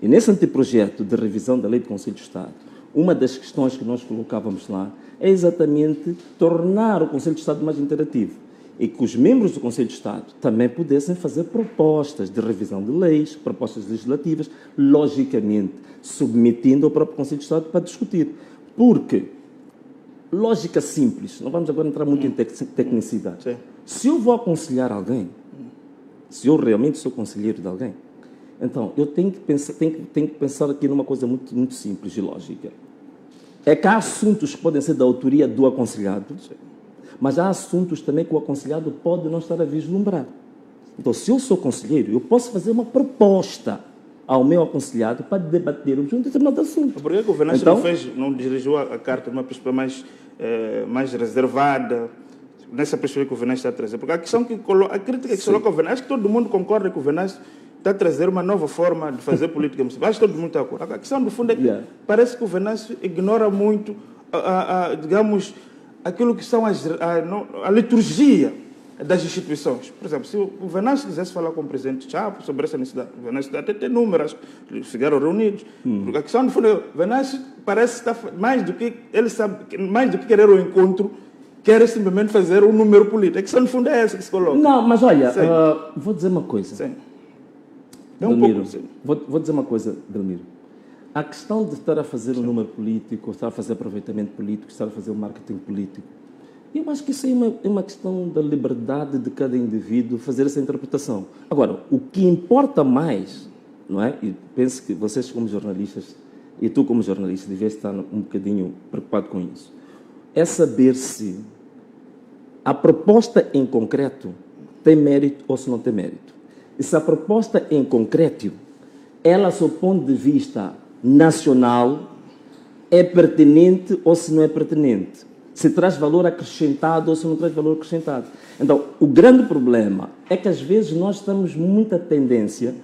E nesse anteprojeto de revisão da Lei do Conselho de Estado, uma das questões que nós colocávamos lá é exatamente tornar o Conselho de Estado mais interativo e que os membros do Conselho de Estado também pudessem fazer propostas de revisão de leis, propostas legislativas, logicamente submetindo ao próprio Conselho de Estado para discutir. Porque, lógica simples, não vamos agora entrar muito em tecnicidade. Sim. Se eu vou aconselhar alguém, se eu realmente sou conselheiro de alguém, Então, eu tenho que pensar aqui numa coisa muito, muito simples e lógica. É que há assuntos que podem ser da autoria do aconselhado, mas há assuntos também que o aconselhado pode não estar a vislumbrar. Então, se eu sou conselheiro, eu posso fazer uma proposta ao meu aconselhado para debatermos um determinado assunto. Por que o governante então, não dirigiu a carta numa perspectiva mais reservada, nessa perspectiva que o governante está a trazer? Porque a crítica que se coloca ao governante, acho que todo mundo concorda que o governante está a trazer uma nova forma de fazer política municipal. Acho que todo mundo está de acordo. A questão, do fundo, é que parece que o governante ignora muito, digamos, aquilo que são a liturgia das instituições. Por exemplo, se o governante quisesse falar com o presidente Chapo sobre essa necessidade, o governante até tem números, eles ficaram reunidos. Porque a questão, do fundo, o governante parece estar mais do que ele sabe, mais do que querer o encontro, quer simplesmente fazer um número político. A questão, no fundo, é essa que se coloca. Não, mas olha, vou dizer uma coisa. Sim. Belmiro, vou dizer uma coisa, Belmiro. A questão de estar a fazer um número político, estar a fazer aproveitamento político, estar a fazer um marketing político, eu acho que isso é uma questão da liberdade de cada indivíduo fazer essa interpretação. Agora, o que importa mais, não é? E penso que vocês como jornalistas, e tu como jornalista, devias estar um bocadinho preocupado com isso, é saber se a proposta em concreto tem mérito ou se não tem mérito. E se a proposta em concreto, ela, sob o ponto de vista nacional, é pertinente ou se não é pertinente. Se traz valor acrescentado ou se não traz valor acrescentado. Então, o grande problema é que às vezes nós temos muita tendência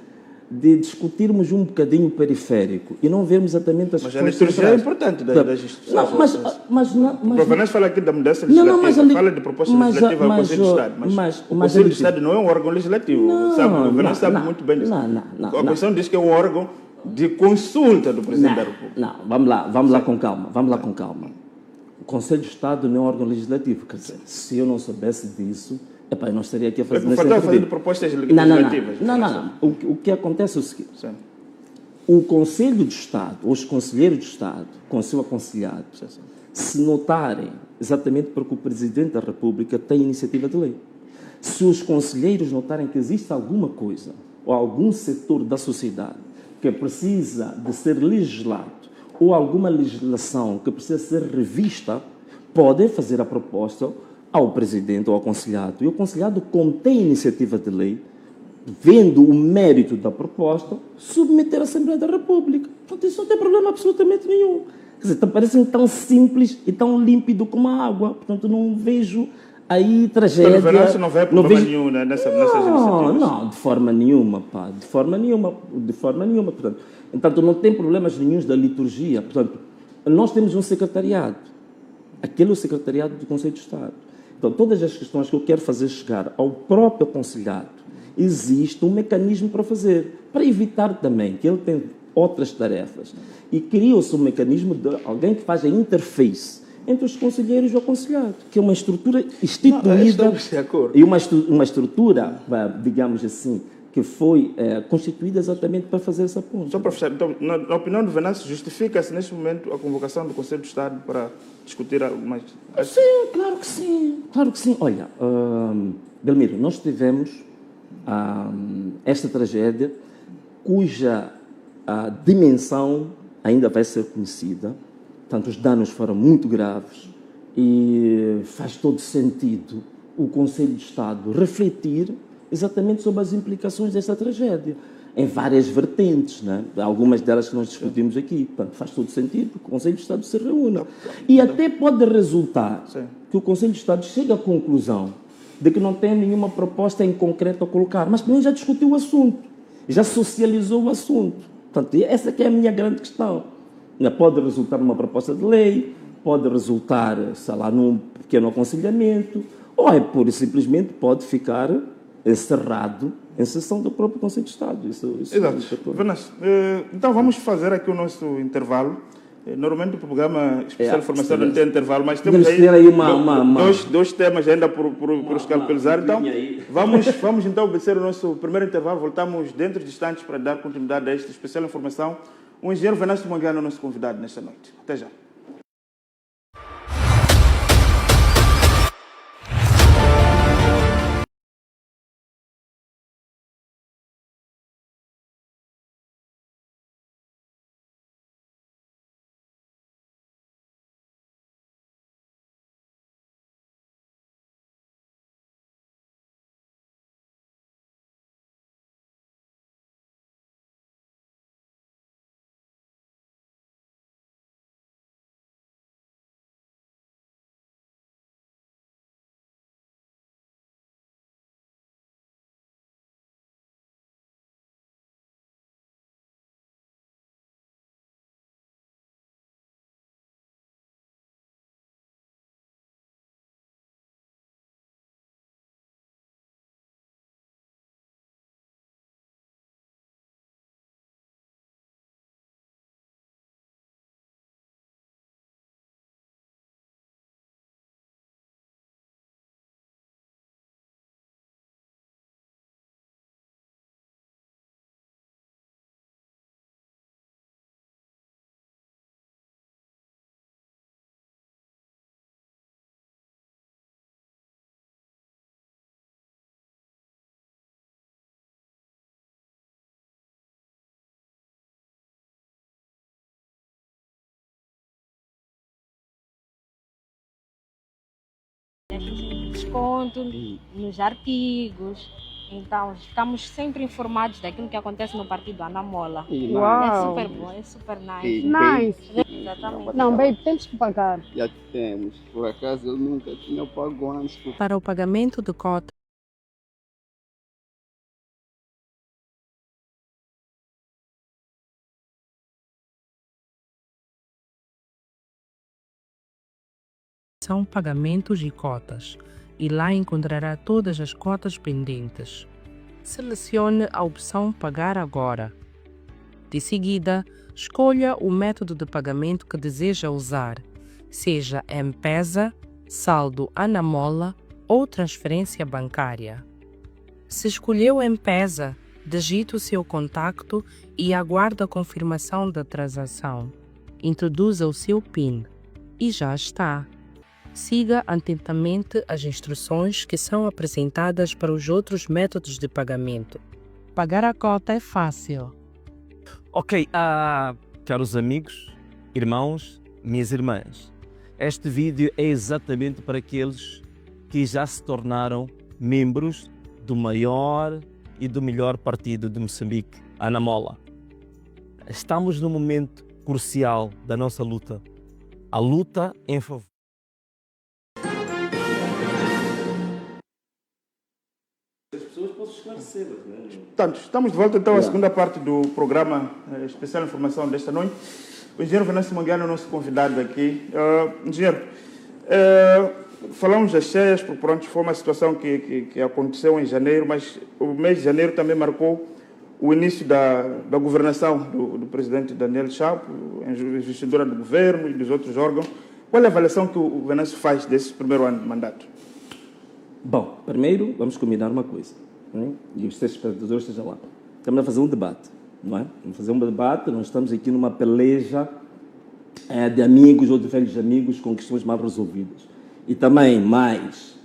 de discutirmos um bocadinho periférico e não vermos exatamente as coisas. Mas a liturgia é importante das instituições. Não, o governante fala aqui da mudança legislativa, fala de proposta legislativa ao Conselho de Estado, mas o Conselho de Estado não é um órgão legislativo. O governante sabe muito bem disso. A Constituição diz que é um órgão de consulta do Presidente da República. Não, vamos lá com calma. O Conselho de Estado não é um órgão legislativo. Quer dizer, se eu não soubesse disso, eu não estaria aqui a fazer... fazendo propostas legislativas. Não. O que acontece é o seguinte. Sim. O Conselho de Estado, os conselheiros de Estado, com o seu aconselhado, se notarem, exatamente porque o Presidente da República tem iniciativa de lei, se os conselheiros notarem que existe alguma coisa ou algum setor da sociedade que precisa de ser legislado ou alguma legislação que precisa ser revista, podem fazer a proposta ao Presidente ou ao aconselhado. E o aconselhado contém iniciativa de lei, vendo o mérito da proposta, submeter à Assembleia da República. Portanto, isso não tem problema absolutamente nenhum. Quer dizer, parece tão simples e tão límpido como a água. Portanto, não vejo aí tragédia. Pelo verão, não vê problema nenhum nessas iniciativas? Não, de forma nenhuma, pá. De forma nenhuma. Portanto, não tem problemas nenhuns da liturgia. Portanto, nós temos um secretariado. Aquele é o secretariado do Conselho de Estado. Então, todas as questões que eu quero fazer chegar ao próprio aconselhado, existe um mecanismo para fazer, para evitar também que ele tenha outras tarefas. E criou-se um mecanismo de alguém que faz a interface entre os conselheiros e o aconselhado, que é uma estrutura instituída e uma estrutura, digamos assim, que foi constituída exatamente para fazer essa ponte. Só para fechar, então, na opinião do Venâncio, justifica-se neste momento a convocação do Conselho de Estado para discutir algo mais? Sim, claro que sim. Olha, Belmiro, nós tivemos esta tragédia cuja dimensão ainda vai ser conhecida. Portanto, os danos foram muito graves e faz todo sentido o Conselho de Estado refletir exatamente sobre as implicações desta tragédia, em várias vertentes, né? Algumas delas que nós discutimos aqui. Portanto, faz todo sentido que o Conselho de Estado se reúna. E até pode resultar que o Conselho de Estado chegue à conclusão de que não tem nenhuma proposta em concreto a colocar, mas também já discutiu o assunto, já socializou o assunto. Portanto, essa que é a minha grande questão. Pode resultar numa proposta de lei, pode resultar, sei lá, num pequeno aconselhamento, ou pura e simplesmente pode ficar encerrado em sessão do próprio Conselho de Estado. Exato. Venâncio, então vamos fazer aqui o nosso intervalo. Normalmente o programa especial de formação não tem intervalo, mas temos aí dois temas ainda por escalpelizar. Então, vamos então obedecer o nosso primeiro intervalo. Voltamos dentro de instantes para dar continuidade a esta especial informação. O engenheiro Venâncio Mondiano é o nosso convidado nesta noite. Até já. Desconto nos artigos. Então, estamos sempre informados daquilo que acontece no partido Anamola. É super bom, é super nice. Nice. Exatamente. Não, baby, temos que pagar. Já temos. Por acaso eu nunca tinha pago antes. Para o pagamento de cota, são pagamentos e cotas, e lá encontrará todas as cotas pendentes. Selecione a opção Pagar Agora. De seguida, escolha o método de pagamento que deseja usar, seja M-Pesa, saldo Anamola ou transferência bancária. Se escolheu M-Pesa, digite o seu contacto e aguarde a confirmação da transação. Introduza o seu PIN e já está. Siga atentamente as instruções que são apresentadas para os outros métodos de pagamento. Pagar a cota é fácil. Ok, caros amigos, irmãos, minhas irmãs, este vídeo é exatamente para aqueles que já se tornaram membros do maior e do melhor partido de Moçambique, Anamola. Estamos num momento crucial da nossa luta, a luta em favor. As pessoas possam esclarecê-las, não é? Portanto, estamos de volta então à segunda parte do programa Especial Informação desta noite. O engenheiro Venâncio Manguiano é o nosso convidado aqui. Engenheiro, falamos das cheias, porque pronto, foi uma situação que aconteceu em janeiro, mas o mês de janeiro também marcou o início da governação do presidente Daniel Chapo, investidura do governo e dos outros órgãos. Qual é a avaliação que o Venâncio faz desse primeiro ano de mandato? Bom, primeiro vamos combinar uma coisa, não é? E os seus espectadores estejam lá. Estamos a fazer um debate, não é? Vamos fazer um debate, não estamos aqui numa peleja de amigos ou de velhos amigos com questões mal resolvidas. E também, mais,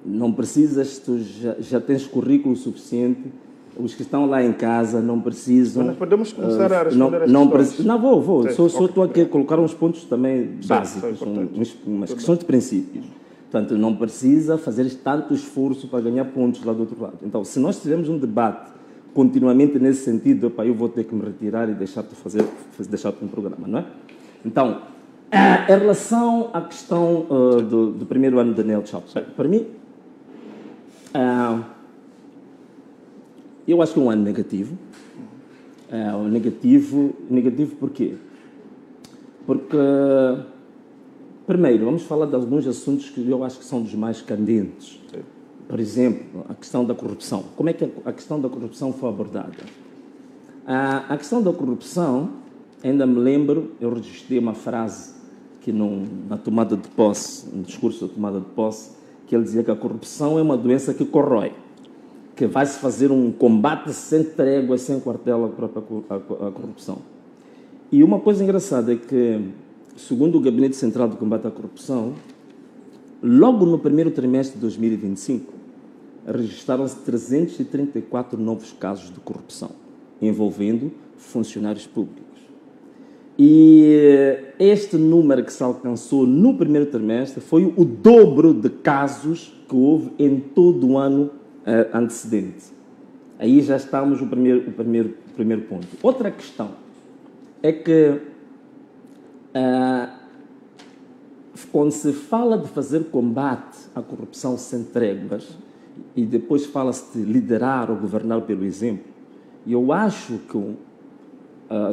não precisas, tu já tens currículo suficiente, os que estão lá em casa não precisam... Mas podemos começar a responder as questões. Não, vou. Sim, Só estou aqui a colocar uns pontos também básicos, importante. umas questões de princípios. Portanto, não precisa fazer tanto esforço para ganhar pontos lá do outro lado. Então, se nós tivermos um debate continuamente nesse sentido, eu vou ter que me retirar e deixar-te deixar-te um programa, não é? Então, em relação à questão do primeiro ano de Daniel Chapo, para mim, eu acho que é um ano negativo. Negativo por quê? Porque... Primeiro, vamos falar de alguns assuntos que eu acho que são dos mais candentes. Sim. Por exemplo, a questão da corrupção. Como é que a questão da corrupção foi abordada? A questão da corrupção, ainda me lembro, eu registrei uma frase que na tomada de posse, no discurso da tomada de posse, que ele dizia que a corrupção é uma doença que corrói, que vai-se fazer um combate sem trégua, sem quartel à corrupção. E uma coisa engraçada é que, segundo o Gabinete Central de Combate à Corrupção, logo no primeiro trimestre de 2025, registraram-se 334 novos casos de corrupção, envolvendo funcionários públicos. E este número que se alcançou no primeiro trimestre foi o dobro de casos que houve em todo o ano antecedente. Aí já estamos no primeiro ponto. Outra questão é que quando se fala de fazer combate à corrupção sem tréguas e depois fala-se de liderar ou governar pelo exemplo, eu acho que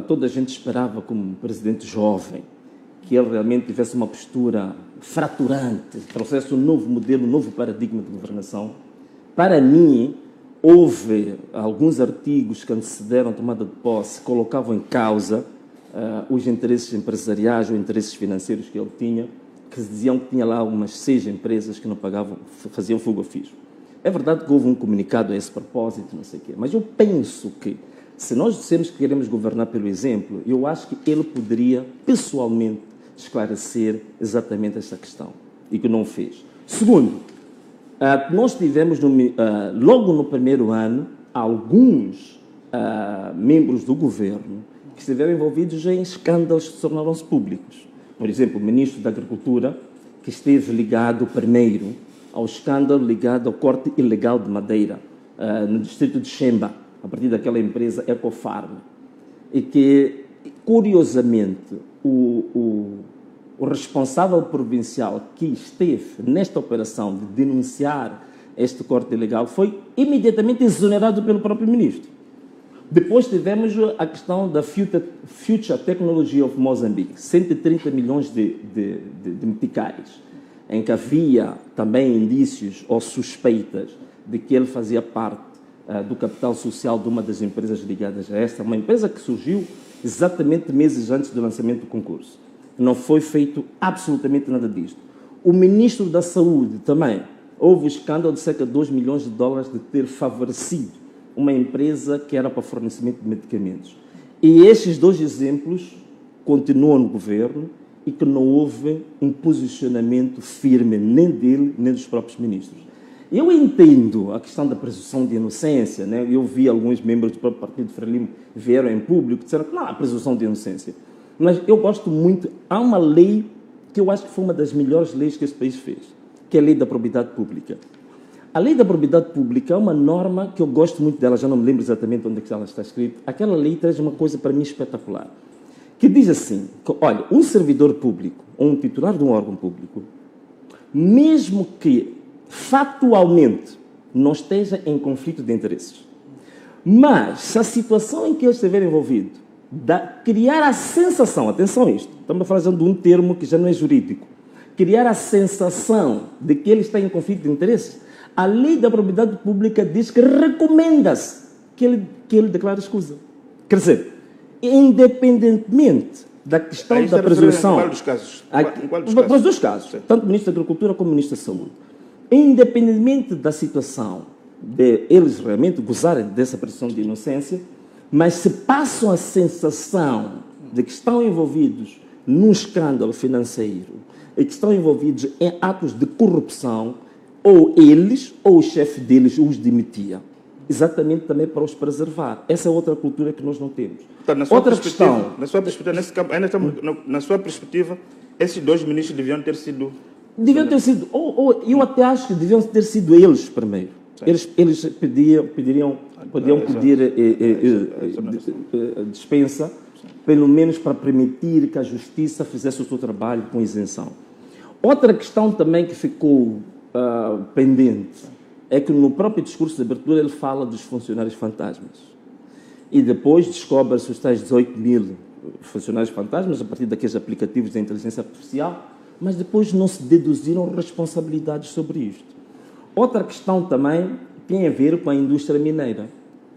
toda a gente esperava, como presidente jovem, que ele realmente tivesse uma postura fraturante, trouxesse um novo modelo, um novo paradigma de governação. Para mim, houve alguns artigos que antecederam a tomada de posse, colocavam em causa os interesses empresariais ou interesses financeiros que ele tinha, que diziam que tinha lá umas 6 empresas que não pagavam, faziam fuga ao fisco. É verdade que houve um comunicado a esse propósito, não sei o quê, mas eu penso que, se nós dissemos que queremos governar pelo exemplo, eu acho que ele poderia, pessoalmente, esclarecer exatamente esta questão, e que não fez. Segundo, nós tivemos, logo no primeiro ano, alguns membros do governo que estiveram envolvidos em escândalos que tornaram-se públicos. Por exemplo, o ministro da Agricultura, que esteve ligado primeiro ao escândalo ligado ao corte ilegal de madeira no distrito de Xemba, a partir daquela empresa Ecofarm, e que, curiosamente, o responsável provincial que esteve nesta operação de denunciar este corte ilegal foi imediatamente exonerado pelo próprio ministro. Depois tivemos a questão da Future Technology of Mozambique, 130 milhões de meticais, em que havia também indícios ou suspeitas de que ele fazia parte do capital social de uma das empresas ligadas a esta, uma empresa que surgiu exatamente meses antes do lançamento do concurso. Não foi feito absolutamente nada disto. O ministro da Saúde também, houve o escândalo de cerca de 2 milhões de dólares de ter favorecido uma empresa que era para fornecimento de medicamentos. E estes dois exemplos continuam no governo e que não houve um posicionamento firme nem dele, nem dos próprios ministros. Eu entendo a questão da presunção de inocência, né? Eu vi alguns membros do próprio Partido Frelimo vieram em público e disseram que não há presunção de inocência. Mas eu gosto muito, há uma lei que eu acho que foi uma das melhores leis que este país fez, que é a Lei da Probidade Pública. A Lei da Probidade Pública é uma norma que eu gosto muito dela, já não me lembro exatamente onde é que ela está escrita. Aquela lei traz uma coisa para mim espetacular, que diz assim, que, olha, um servidor público, ou um titular de um órgão público, mesmo que factualmente não esteja em conflito de interesses, mas se a situação em que ele estiver envolvido criar a sensação, atenção a isto, estamos a falar de um termo que já não é jurídico, criar a sensação de que ele está em conflito de interesses, a Lei da Probidade Pública diz que recomenda-se que ele declare escusa. Quer dizer, independentemente da questão da presunção... Em qual dos casos? Para os dois casos, sim. Tanto o Ministro da Agricultura como o Ministro da Saúde. Independentemente da situação de eles realmente gozarem dessa presunção de inocência, mas se passam a sensação de que estão envolvidos num escândalo financeiro e que estão envolvidos em atos de corrupção, ou eles, ou o chefe deles os demitia. Exatamente também para os preservar. Essa é outra cultura que nós não temos. Então, na sua perspectiva, nesse campo, ainda estamos, na sua perspectiva, esses dois ministros deviam ter sido... Deviam ter sido, eu até acho que deviam ter sido eles primeiro. Eles podiam pedir dispensa, pelo menos para permitir que a justiça fizesse o seu trabalho com isenção. Outra questão também que ficou pendente é que no próprio discurso de abertura ele fala dos funcionários fantasmas. E depois descobre-se os tais 18 mil funcionários fantasmas a partir daqueles aplicativos de inteligência artificial, mas depois não se deduziram responsabilidades sobre isto. Outra questão também tem a ver com a indústria mineira,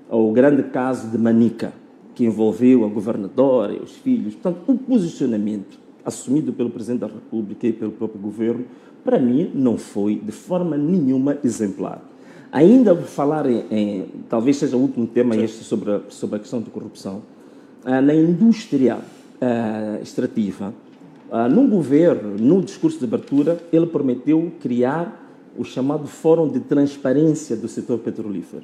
o grande caso de Manica, que envolveu a governadora e os filhos. Portanto, o posicionamento assumido pelo Presidente da República e pelo próprio governo, para mim, não foi de forma nenhuma exemplar. Ainda vou falar talvez seja o último tema este sobre a questão de corrupção. Na indústria extrativa, no governo, no discurso de abertura, ele prometeu criar o chamado Fórum de Transparência do Setor Petrolífero.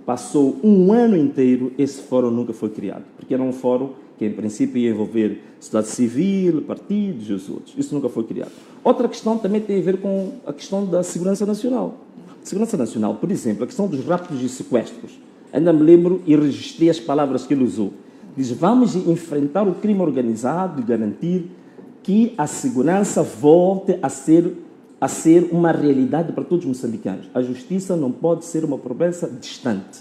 Passou um ano inteiro, esse fórum nunca foi criado, porque era um fórum que, em princípio, ia envolver sociedade civil, partidos e os outros. Isso nunca foi criado. Outra questão também tem a ver com a questão da segurança nacional. Segurança nacional, por exemplo, a questão dos raptos e sequestros. Ainda me lembro e registrei as palavras que ele usou. Diz, vamos enfrentar o crime organizado e garantir que a segurança volte a ser uma realidade para todos os moçambicanos. A justiça não pode ser uma promessa distante.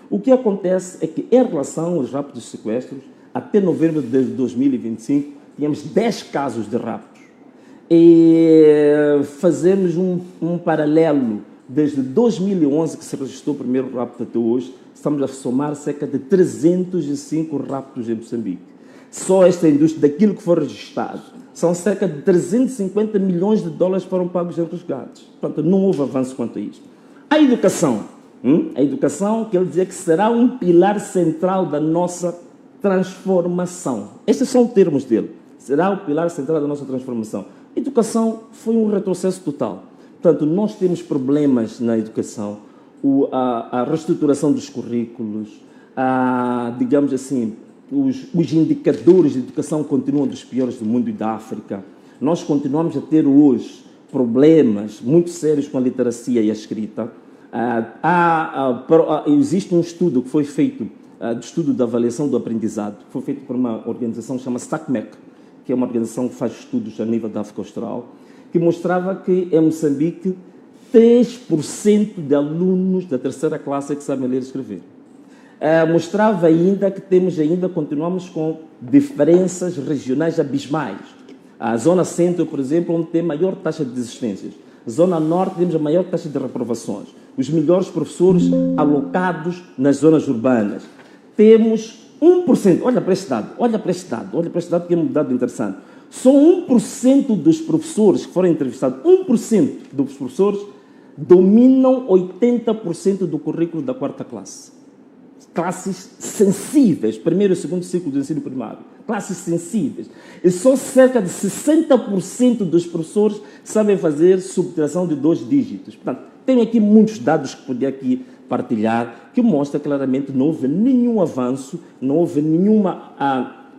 O que acontece é que, em relação aos raptos e sequestros, até novembro de 2025, tínhamos 10 casos de raptos. E fazemos um paralelo, desde 2011, que se registrou o primeiro rapto até hoje, estamos a somar cerca de 305 raptos em Moçambique. Só esta indústria, daquilo que foi registrado, são cerca de 350 milhões de dólares que foram pagos em resgates. Portanto, não houve avanço quanto a isto. A educação, que ele dizia que será um pilar central da nossa transformação. Estes são os termos dele. Será o pilar central da nossa transformação. A educação foi um retrocesso total. Portanto, nós temos problemas na educação, a reestruturação dos currículos, digamos assim, os indicadores de educação continuam dos piores do mundo e da África. Nós continuamos a ter hoje problemas muito sérios com a literacia e a escrita. Existe um estudo que foi feito, de estudo da avaliação do aprendizado, que foi feito por uma organização chamada SACMEC, que é uma organização que faz estudos a nível da África Austral, que mostrava que em Moçambique 3% de alunos da terceira classe é que sabem ler e escrever. Mostrava ainda que continuamos com diferenças regionais abismais. A Zona Centro, por exemplo, onde tem maior taxa de desistências. Zona Norte, temos a maior taxa de reprovações. Os melhores professores alocados nas zonas urbanas. Temos 1%, olha para este dado que é um dado interessante. Só 1% dos professores que foram entrevistados, 1% dos professores dominam 80% do currículo da quarta classe. Classes sensíveis, primeiro e segundo ciclo do ensino primário. Classes sensíveis. E só cerca de 60% dos professores sabem fazer subtração de 2 dígitos. Portanto, tenho aqui muitos dados que podia aqui partilhar, que mostra claramente que não houve nenhum avanço, não houve nenhuma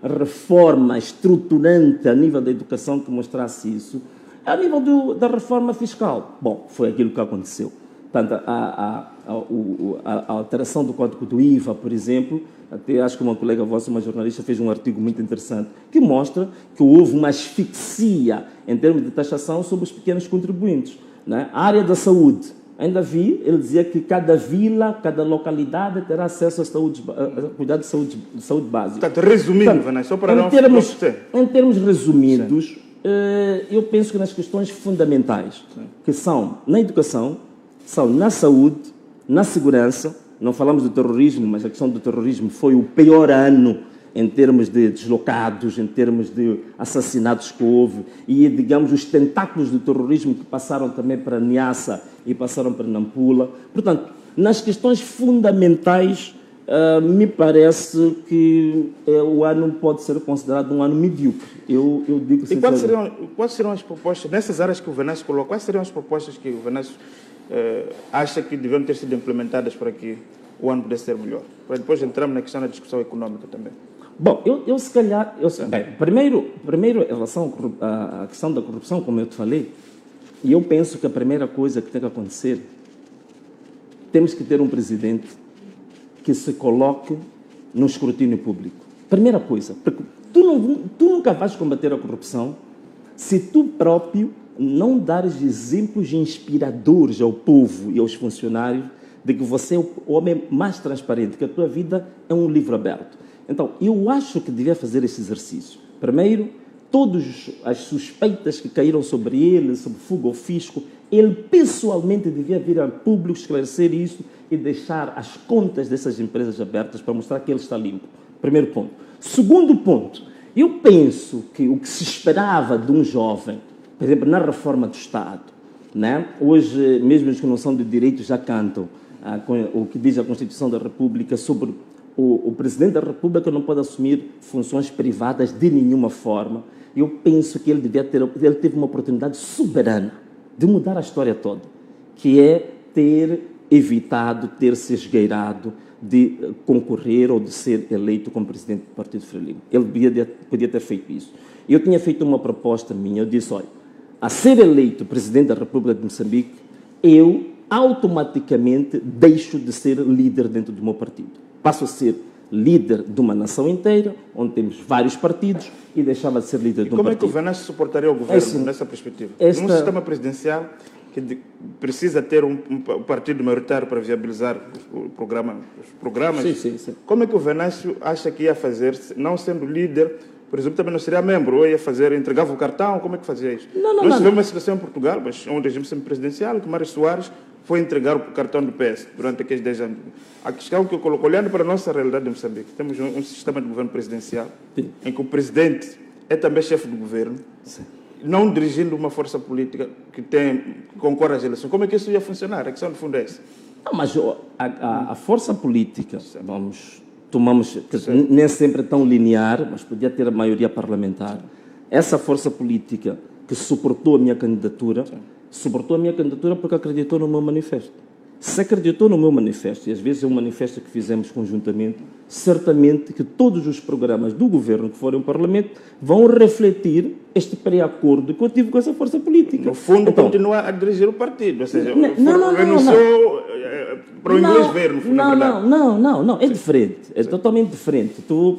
reforma estruturante a nível da educação que mostrasse isso. A nível da reforma fiscal, bom, foi aquilo que aconteceu. Portanto, a alteração do Código do IVA, por exemplo, até acho que uma colega vossa, uma jornalista, fez um artigo muito interessante que mostra que houve uma asfixia em termos de taxação sobre os pequenos contribuintes. Né? A área da saúde, ainda vi, ele dizia que cada vila, cada localidade terá acesso a cuidado de saúde básica. Portanto, resumindo, Vanessa, só para não em termos resumidos, eu penso que nas questões fundamentais, que são na educação, são na saúde, na segurança, não falamos do terrorismo, mas a questão do terrorismo foi o pior ano em termos de deslocados, em termos de assassinatos que houve e, digamos, os tentáculos do terrorismo que passaram também para Niassa e passaram para Nampula. Portanto, nas questões fundamentais, me parece que o ano pode ser considerado um ano medíocre. Eu digo e quais seriam as propostas, nessas áreas que o Venâncio colocou, quais seriam as propostas que o Venâncio acha que deviam ter sido implementadas para que o ano pudesse ser melhor? Para depois entrarmos na questão da discussão econômica também. Bom, eu se calhar... Bem, primeiro, em relação à questão da corrupção, como eu te falei, e eu penso que a primeira coisa que tem que acontecer, temos que ter um presidente que se coloque no escrutínio público. Primeira coisa, porque tu nunca vais combater a corrupção se tu próprio não dares exemplos inspiradores ao povo e aos funcionários de que você é o homem mais transparente, que a tua vida é um livro aberto. Então, eu acho que devia fazer esse exercício. Primeiro, todas as suspeitas que caíram sobre ele, sobre fuga ao fisco, ele pessoalmente devia vir a público esclarecer isso e deixar as contas dessas empresas abertas para mostrar que ele está limpo. Primeiro ponto. Segundo ponto, eu penso que o que se esperava de um jovem, por exemplo, na reforma do Estado, né? Hoje, mesmo os que não são de direito já cantam o que diz a Constituição da República sobre o Presidente da República não pode assumir funções privadas de nenhuma forma. Eu penso que ele teve uma oportunidade soberana de mudar a história toda, que é ter evitado, ter se esgueirado de concorrer ou de ser eleito como Presidente do Partido Frelimo. Ele podia ter feito isso. Eu tinha feito uma proposta minha, eu disse, olha, a ser eleito Presidente da República de Moçambique, eu automaticamente deixo de ser líder dentro do meu partido. Passo a ser líder de uma nação inteira, onde temos vários partidos, e deixava de ser líder de um partido. Como é que o Venâncio suportaria o governo nessa perspectiva? Num sistema presidencial que precisa ter um partido maioritário para viabilizar os programas, sim. Como é que o Venâncio acha que ia fazer, não sendo líder, por exemplo, também não seria membro, ou ia fazer, entregava o cartão, como é que fazia isso? Nós tivemos uma situação em Portugal, mas um regime semipresidencial, que Mário Soares foi entregar o cartão do PS durante aqueles 10 anos. A questão que eu coloco, olhando para a nossa realidade em Moçambique, temos um sistema de governo presidencial, em que o presidente é também chefe do governo, não dirigindo uma força política que concorre às eleições. Como é que isso ia funcionar? A questão de fundo é essa. Não, mas a força política, tomamos, nem sempre é tão linear, mas podia ter a maioria parlamentar. Essa força política que suportou a minha candidatura, suportou a minha candidatura porque acreditou no meu manifesto. se acreditou no meu manifesto, e às vezes é um manifesto que fizemos conjuntamente, certamente que todos os programas do governo que forem ao Parlamento vão refletir este pré-acordo que eu tive com essa força política. No fundo, então, continua a dirigir o partido, ou seja, não, renunciou para o inglês ver, no fundo, não, é diferente, é totalmente diferente. Tu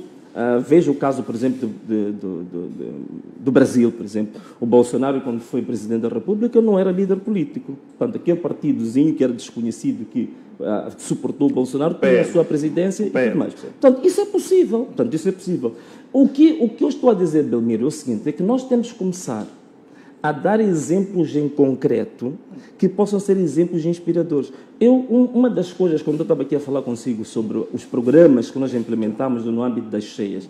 veja o caso, por exemplo, do Brasil, por exemplo. O Bolsonaro, quando foi presidente da República, não era líder político. Portanto, aquele partidozinho que era desconhecido, que suportou o Bolsonaro, tinha a sua presidência e tudo mais. Portanto, isso é possível. O que eu estou a dizer, Belmiro, é o seguinte, é que nós temos que começar a dar exemplos em concreto que possam ser exemplos inspiradores. Uma das coisas, quando eu estava aqui a falar consigo sobre os programas que nós implementamos no âmbito das cheias,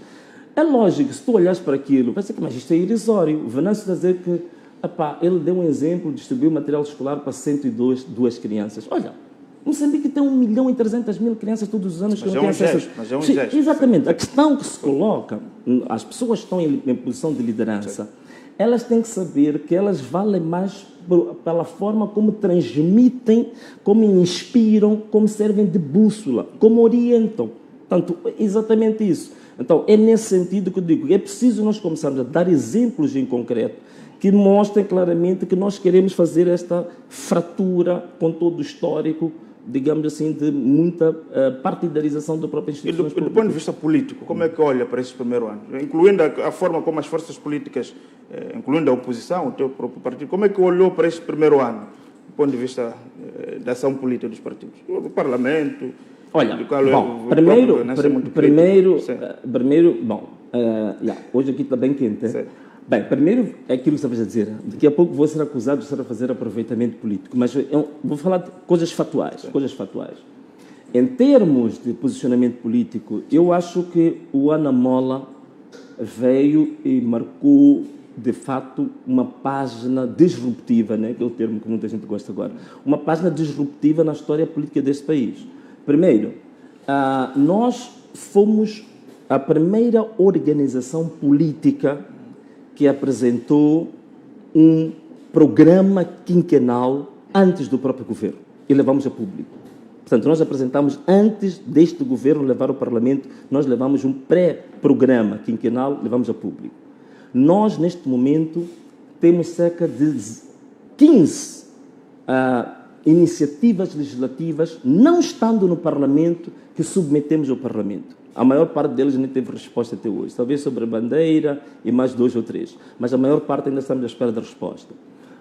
é lógico, se tu olhas para aquilo, vai ser que, mas isto é irrisório. O Venâncio está a dizer que ele deu um exemplo, distribuiu material escolar para 102 crianças. Olha, Moçambique tem 1.300.000 crianças todos os anos que não têm acesso. Mas é um gesto. Exatamente. A questão que se coloca, as pessoas que estão em posição de liderança, elas têm que saber que elas valem mais pela forma como transmitem, como inspiram, como servem de bússola, como orientam. Portanto, exatamente isso. Então, é nesse sentido que eu digo que é preciso nós começarmos a dar exemplos em concreto que mostrem claramente que nós queremos fazer esta fratura com todo o histórico, digamos assim, de muita partidarização da própria instituição. E do ponto de vista político, como é que olha para este primeiro ano? Incluindo a forma como as forças políticas, incluindo a oposição, o teu próprio partido, como é que olhou para este primeiro ano, do ponto de vista da ação política dos partidos? Do Parlamento? Olha, hoje aqui está bem quente, Bem, primeiro é aquilo que estavas a dizer. Daqui a pouco vou ser acusado de estar a fazer aproveitamento político, mas eu vou falar de coisas fatuais. Em termos de posicionamento político, eu acho que o Ana Mola veio e marcou, de fato, uma página disruptiva, né? Que é o termo que muita gente gosta agora. Uma página disruptiva na história política deste país. Primeiro, nós fomos a primeira organização política que apresentou um programa quinquenal antes do próprio governo e levamos a público. Portanto, nós apresentamos antes deste governo levar ao Parlamento, nós levamos um pré-programa quinquenal, levamos a público. Nós, neste momento, temos cerca de 15 iniciativas legislativas, não estando no Parlamento, que submetemos ao Parlamento. A maior parte deles nem teve resposta até hoje. Talvez sobre a bandeira e mais 2 ou 3. Mas a maior parte ainda estamos à espera da resposta.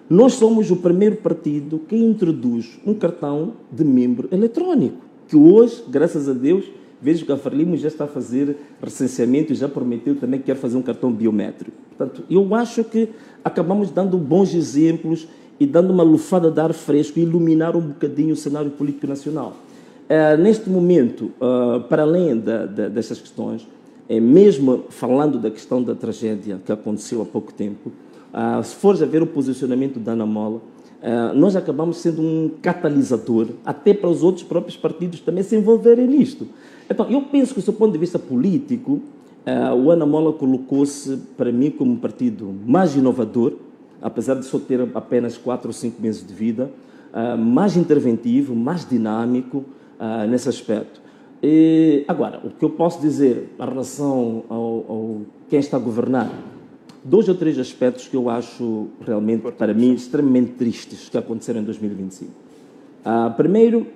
Nós somos o primeiro partido que introduz um cartão de membro eletrónico. Que hoje, graças a Deus, vejo que a Frelimo já está a fazer recenseamento e já prometeu também que quer fazer um cartão biométrico. Portanto, eu acho que acabamos dando bons exemplos e dando uma lufada de ar fresco e iluminar um bocadinho o cenário político nacional. Neste momento, para além dessas questões, mesmo falando da questão da tragédia que aconteceu há pouco tempo, se fores a ver o posicionamento da Ana Mola, nós acabamos sendo um catalisador até para os outros próprios partidos também se envolverem nisto. Então, eu penso que, do ponto de vista político, o Ana Mola colocou-se, para mim, como um partido mais inovador, apesar de só ter apenas 4 ou 5 meses de vida, mais interventivo, mais dinâmico, nesse aspecto. Agora, o que eu posso dizer em relação ao quem está a governar, 2 ou 3 aspectos que eu acho realmente, para mim, extremamente tristes que aconteceram em 2025. Primeiro,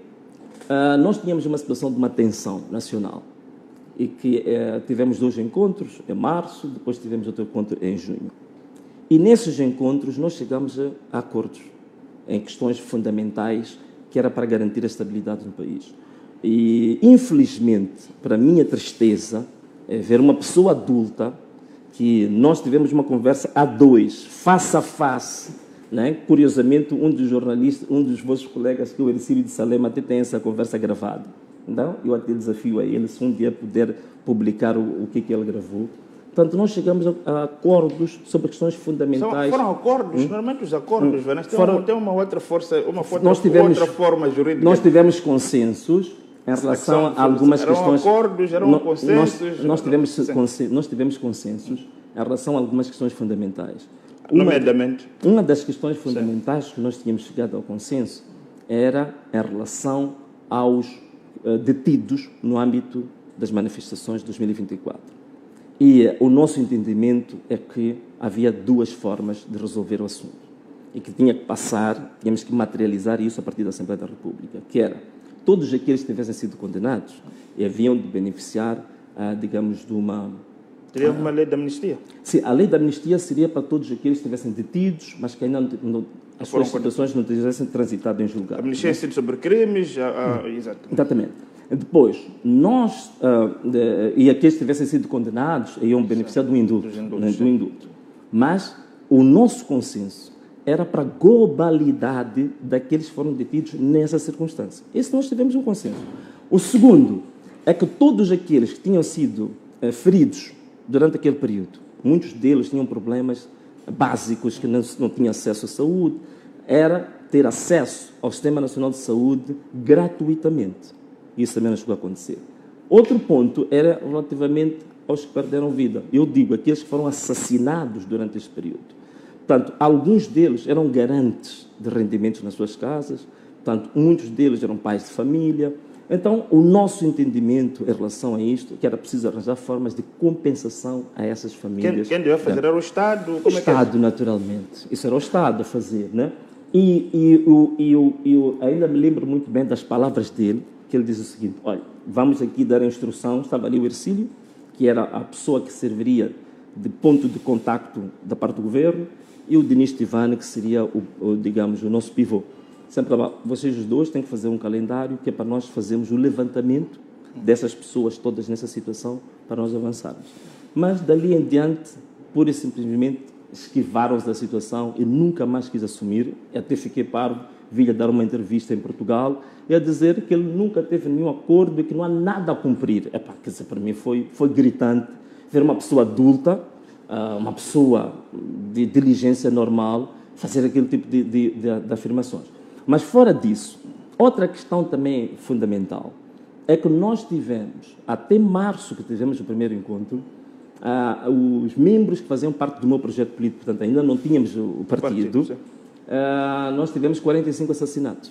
nós tínhamos uma situação de uma tensão nacional e que tivemos 2 encontros em março, depois tivemos outro encontro em junho. E nesses encontros nós chegamos a acordos em questões fundamentais que era para garantir a estabilidade no país. E, infelizmente, para minha tristeza, é ver uma pessoa adulta que nós tivemos uma conversa a 2, face a face, né? Curiosamente, um dos jornalistas, um dos vossos colegas, que é o Ercílio de Salema, até tem essa conversa gravada. Então, eu até desafio a ele, se um dia puder publicar o que ele gravou. Portanto, nós chegamos a acordos sobre questões fundamentais. Foram acordos? Normalmente os acordos, tem uma outra força, outra forma jurídica. Nós tivemos consensos em relação a algumas questões. Eram acordos, eram consensos? Nós tivemos consensos em relação a algumas questões fundamentais. Nomeadamente? Uma das questões fundamentais que nós tínhamos chegado ao consenso era em relação aos detidos no âmbito das manifestações de 2024. E o nosso entendimento é que havia duas formas de resolver o assunto e que tinha que passar, tínhamos que materializar isso a partir da Assembleia da República, que era todos aqueles que tivessem sido condenados e haviam de beneficiar, digamos, de uma... Teria uma lei de amnistia? Sim, a lei da amnistia seria para todos aqueles que estivessem detidos, mas que ainda as suas situações não tivessem transitado em julgado. Amnistia em sido sobre crimes, Exatamente. Depois, nós, e aqueles que tivessem sido condenados, iam beneficiar do indulto. Mas o nosso consenso era para a globalidade daqueles que foram detidos nessa circunstância. Esse nós tivemos um consenso. O segundo é que todos aqueles que tinham sido feridos durante aquele período, muitos deles tinham problemas básicos, que não tinham acesso à saúde, era ter acesso ao Sistema Nacional de Saúde gratuitamente. Isso também não chegou a acontecer. Outro ponto era relativamente aos que perderam vida. Eu digo, aqueles que foram assassinados durante este período. Portanto, alguns deles eram garantes de rendimentos nas suas casas, portanto, muitos deles eram pais de família. Então, o nosso entendimento em relação a isto, que era preciso arranjar formas de compensação a essas famílias. Quem devia fazer era o Estado? O Estado, naturalmente. Isso era o Estado a fazer, né? E eu ainda me lembro muito bem das palavras dele, que ele diz o seguinte: olha, vamos aqui dar a instrução. Estava ali o Ercílio, que era a pessoa que serviria de ponto de contacto da parte do governo, e o Denis Tivane, que seria, digamos, o nosso pivô. Sempre lá, vocês os dois têm que fazer um calendário que é para nós fazermos o levantamento dessas pessoas todas nessa situação, para nós avançarmos. Mas, dali em diante, pura e simplesmente esquivaram-se da situação e nunca mais quis assumir. Até fiquei parvo, vi-lhe dar uma entrevista em Portugal e a dizer que ele nunca teve nenhum acordo e que não há nada a cumprir. Quer dizer, para mim foi gritante ver uma pessoa adulta, uma pessoa de diligência normal, fazer aquele tipo de afirmações. Mas fora disso, outra questão também fundamental é que nós tivemos, até março que tivemos o primeiro encontro, os membros que faziam parte do meu projeto político, portanto ainda não tínhamos o partido, nós tivemos 45 assassinatos.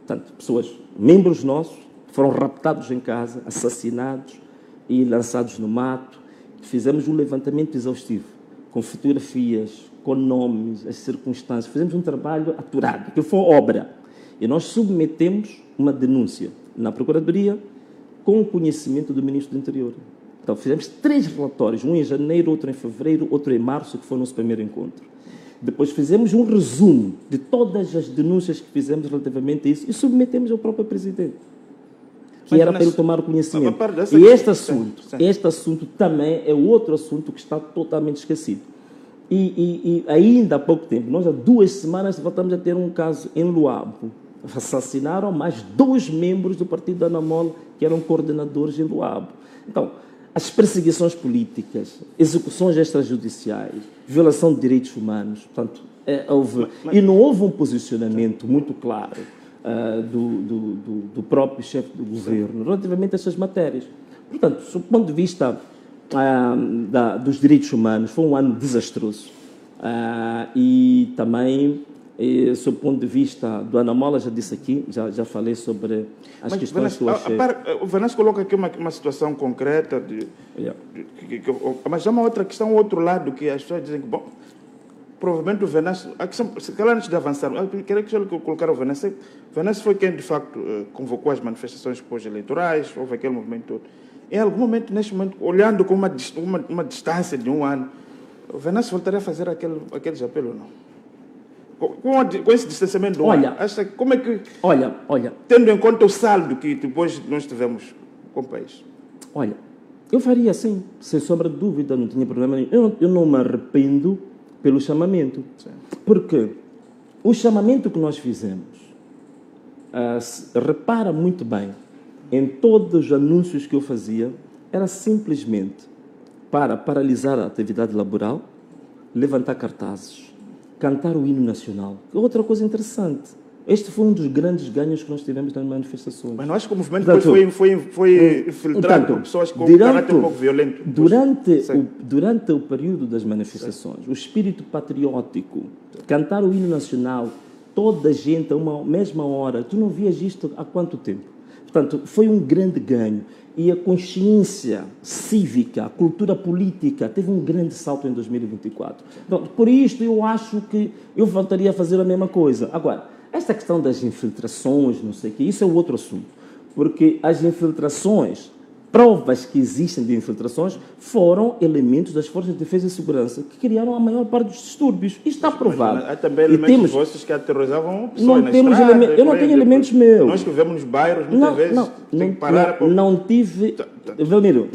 Portanto, pessoas, membros nossos, foram raptados em casa, assassinados e lançados no mato. Fizemos um levantamento exaustivo, com fotografias, com nomes, as circunstâncias. Fizemos um trabalho aturado, que foi obra. E nós submetemos uma denúncia na Procuradoria com o conhecimento do Ministro do Interior. Então, fizemos 3 relatórios, um em janeiro, outro em fevereiro, outro em março, que foi o nosso primeiro encontro. Depois fizemos um resumo de todas as denúncias que fizemos relativamente a isso e submetemos ao próprio Presidente, que era para ele tomar o conhecimento. E este assunto também é outro assunto que está totalmente esquecido. E ainda há pouco tempo, nós há 2 semanas voltamos a ter um caso em Luabo. Assassinaram mais 2 membros do partido da Anamola, que eram coordenadores em Luabo. Então, as perseguições políticas, execuções extrajudiciais, violação de direitos humanos, portanto, e não houve um posicionamento muito claro do próprio chefe do governo relativamente a estas matérias. Portanto, do ponto de vista dos direitos humanos, foi um ano desastroso. E também, sob o ponto de vista do Anamola, já disse aqui, já falei sobre as questões que eu achei. O Venâncio coloca aqui uma situação concreta, mas há uma outra questão, um outro lado, que as pessoas dizem que, bom, provavelmente o Venâncio, se calhar antes de avançar, eu queria que eu colocar o Venâncio. O Venâncio foi quem, de facto, convocou as manifestações pós-eleitorais, houve aquele movimento todo. Em algum momento, neste momento, olhando com uma distância de um ano, o Venâncio voltaria a fazer aqueles apelos ou não? Com esse distanciamento do ano, acha, como é que... Olha, tendo em conta o saldo que depois nós tivemos com o país. Olha, eu faria assim, sem sombra de dúvida, não tinha problema nenhum. Eu não me arrependo pelo chamamento. Sim. Porque o chamamento que nós fizemos, repara muito bem, em todos os anúncios que eu fazia, era simplesmente para paralisar a atividade laboral, levantar cartazes, cantar o hino nacional. Outra coisa interessante, este foi um dos grandes ganhos que nós tivemos nas manifestações. Mas não acho que o movimento foi infiltrado por pessoas com caráter um pouco violento. Durante o período das manifestações, o espírito patriótico, cantar o hino nacional, toda a gente a uma mesma hora. Tu não vias isto há quanto tempo? Portanto, foi um grande ganho. E a consciência cívica, a cultura política, teve um grande salto em 2024. Então, por isto, eu acho que eu voltaria a fazer a mesma coisa. Agora, esta questão das infiltrações, não sei o quê, isso é outro assunto. Porque as infiltrações, provas que existem de infiltrações, foram elementos das Forças de Defesa e Segurança que criaram a maior parte dos distúrbios. Isto está provado. Há também elementos vossos que aterrorizavam pessoas não na temos estrada. Eu não tenho elementos meus. Nós que vivemos nos bairros, muitas vezes, tem que parar... Não tive... Valmiro,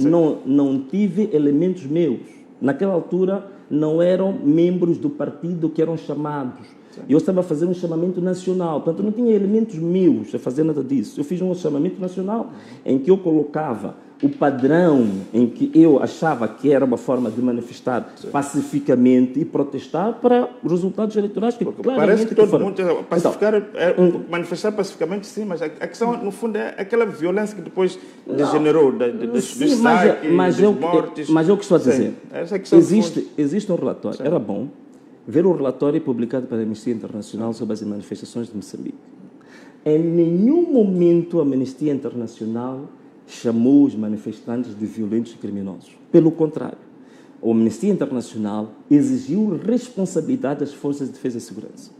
não tive elementos meus. Naquela altura, não eram membros do partido que eram chamados. Eu estava a fazer um chamamento nacional, portanto, não tinha elementos meus a fazer nada disso. Eu fiz um chamamento nacional em que eu colocava o padrão em que eu achava que era uma forma de manifestar pacificamente e protestar para resultados eleitorais. Que parece que todo mundo pacificar, manifestar pacificamente, sim, mas a questão, no fundo, é aquela violência que depois degenerou, dos saques, das mortes. Mas eu que estou a dizer, sim, existe um relatório, era bom ver o relatório publicado pela Amnistia Internacional sobre as manifestações de Moçambique. Em nenhum momento a Amnistia Internacional chamou os manifestantes de violentos e criminosos. Pelo contrário, a Amnistia Internacional exigiu responsabilidade das Forças de Defesa e Segurança.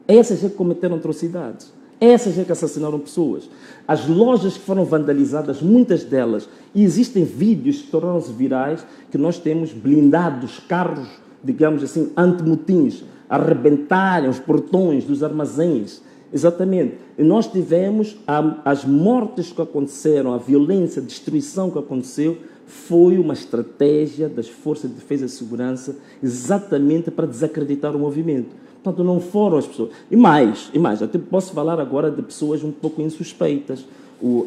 Essas é que cometeram atrocidades. Essas é que assassinaram pessoas. As lojas que foram vandalizadas, muitas delas, e existem vídeos que tornaram-se virais, que nós temos blindados, carros, digamos assim, antimotins, arrebentarem os portões dos armazéns. Exatamente. E nós tivemos as mortes que aconteceram, a violência, a destruição que aconteceu, foi uma estratégia das Forças de Defesa e Segurança exatamente para desacreditar o movimento. Portanto, não foram as pessoas. E mais, até posso falar agora de pessoas um pouco insuspeitas.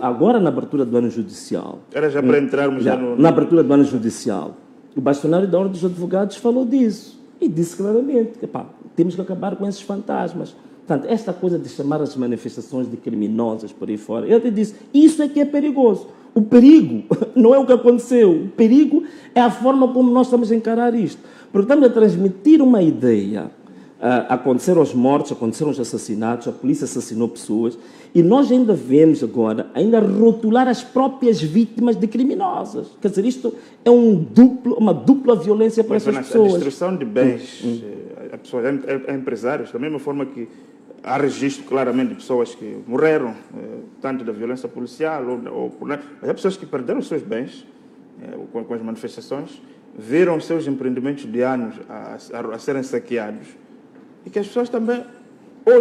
Agora, na abertura do ano judicial... Era já para entrarmos já no... Na abertura do ano judicial, o bastonário da Ordem dos Advogados falou disso. E disse claramente que temos que acabar com esses fantasmas. Portanto, esta coisa de chamar as manifestações de criminosas por aí fora, eu até disse, isso é que é perigoso. O perigo não é o que aconteceu. O perigo é a forma como nós estamos a encarar isto. Porque estamos a transmitir uma ideia. Aconteceram as mortes, aconteceram os assassinatos, a polícia assassinou pessoas, e nós ainda vemos agora, ainda rotular as próprias vítimas de criminosas. Quer dizer, isto é uma dupla violência para essas pessoas. A destruição de bens, a empresários, da mesma forma que há registro claramente de pessoas que morreram, tanto da violência policial, mas há pessoas que perderam os seus bens com as manifestações, viram os seus empreendimentos de anos a serem saqueados, e que as pessoas também, ou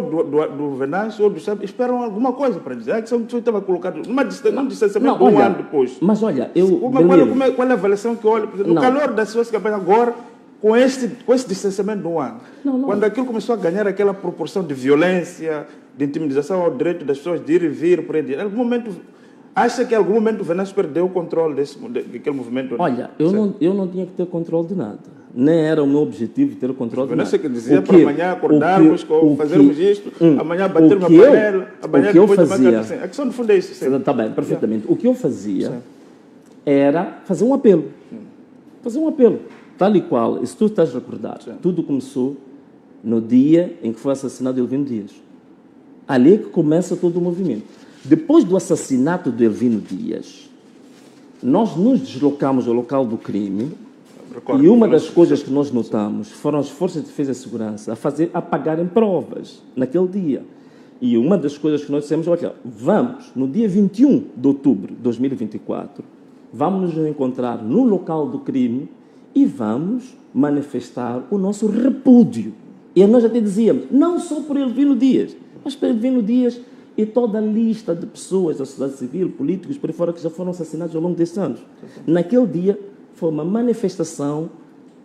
do Venâncio, ou do Estado, esperam alguma coisa para dizer. A questão que estava colocada num distanciamento de um ano depois. Mas olha, qual é a avaliação que olha? No calor da sua campanha agora, com esse distanciamento de um ano, quando aquilo começou a ganhar aquela proporção de violência, de intimidação ao direito das pessoas de ir e vir, por aí, em algum momento, acha que em algum momento o Venâncio perdeu o controle daquele movimento? Olha, eu não tinha que ter controle de nada. Nem era o meu objetivo ter o controle de nada. O Venâncio que dizia para amanhã acordarmos, fazermos isto, amanhã bater uma panela, amanhã depois tomar assim. A questão do fundo é isso. Está bem, perfeitamente. O que eu fazia era fazer um apelo. Fazer um apelo. Tal e qual, e se tu estás a recordar, tudo começou no dia em que foi assassinado Elvino Dias. Ali é que começa todo o movimento. Depois do assassinato de Elvino Dias, nós nos deslocamos ao local do crime, e uma das coisas que nós notamos foram as Forças de Defesa e Segurança a apagarem provas naquele dia. E uma das coisas que nós dissemos, olha, vamos, no dia 21 de outubro de 2024, vamos nos encontrar no local do crime e vamos manifestar o nosso repúdio. E nós até dizíamos, não só por Elvino Dias, mas por Elvino Dias e toda a lista de pessoas da sociedade civil, políticos, por aí fora, que já foram assassinados ao longo desses anos. Naquele dia, foi uma manifestação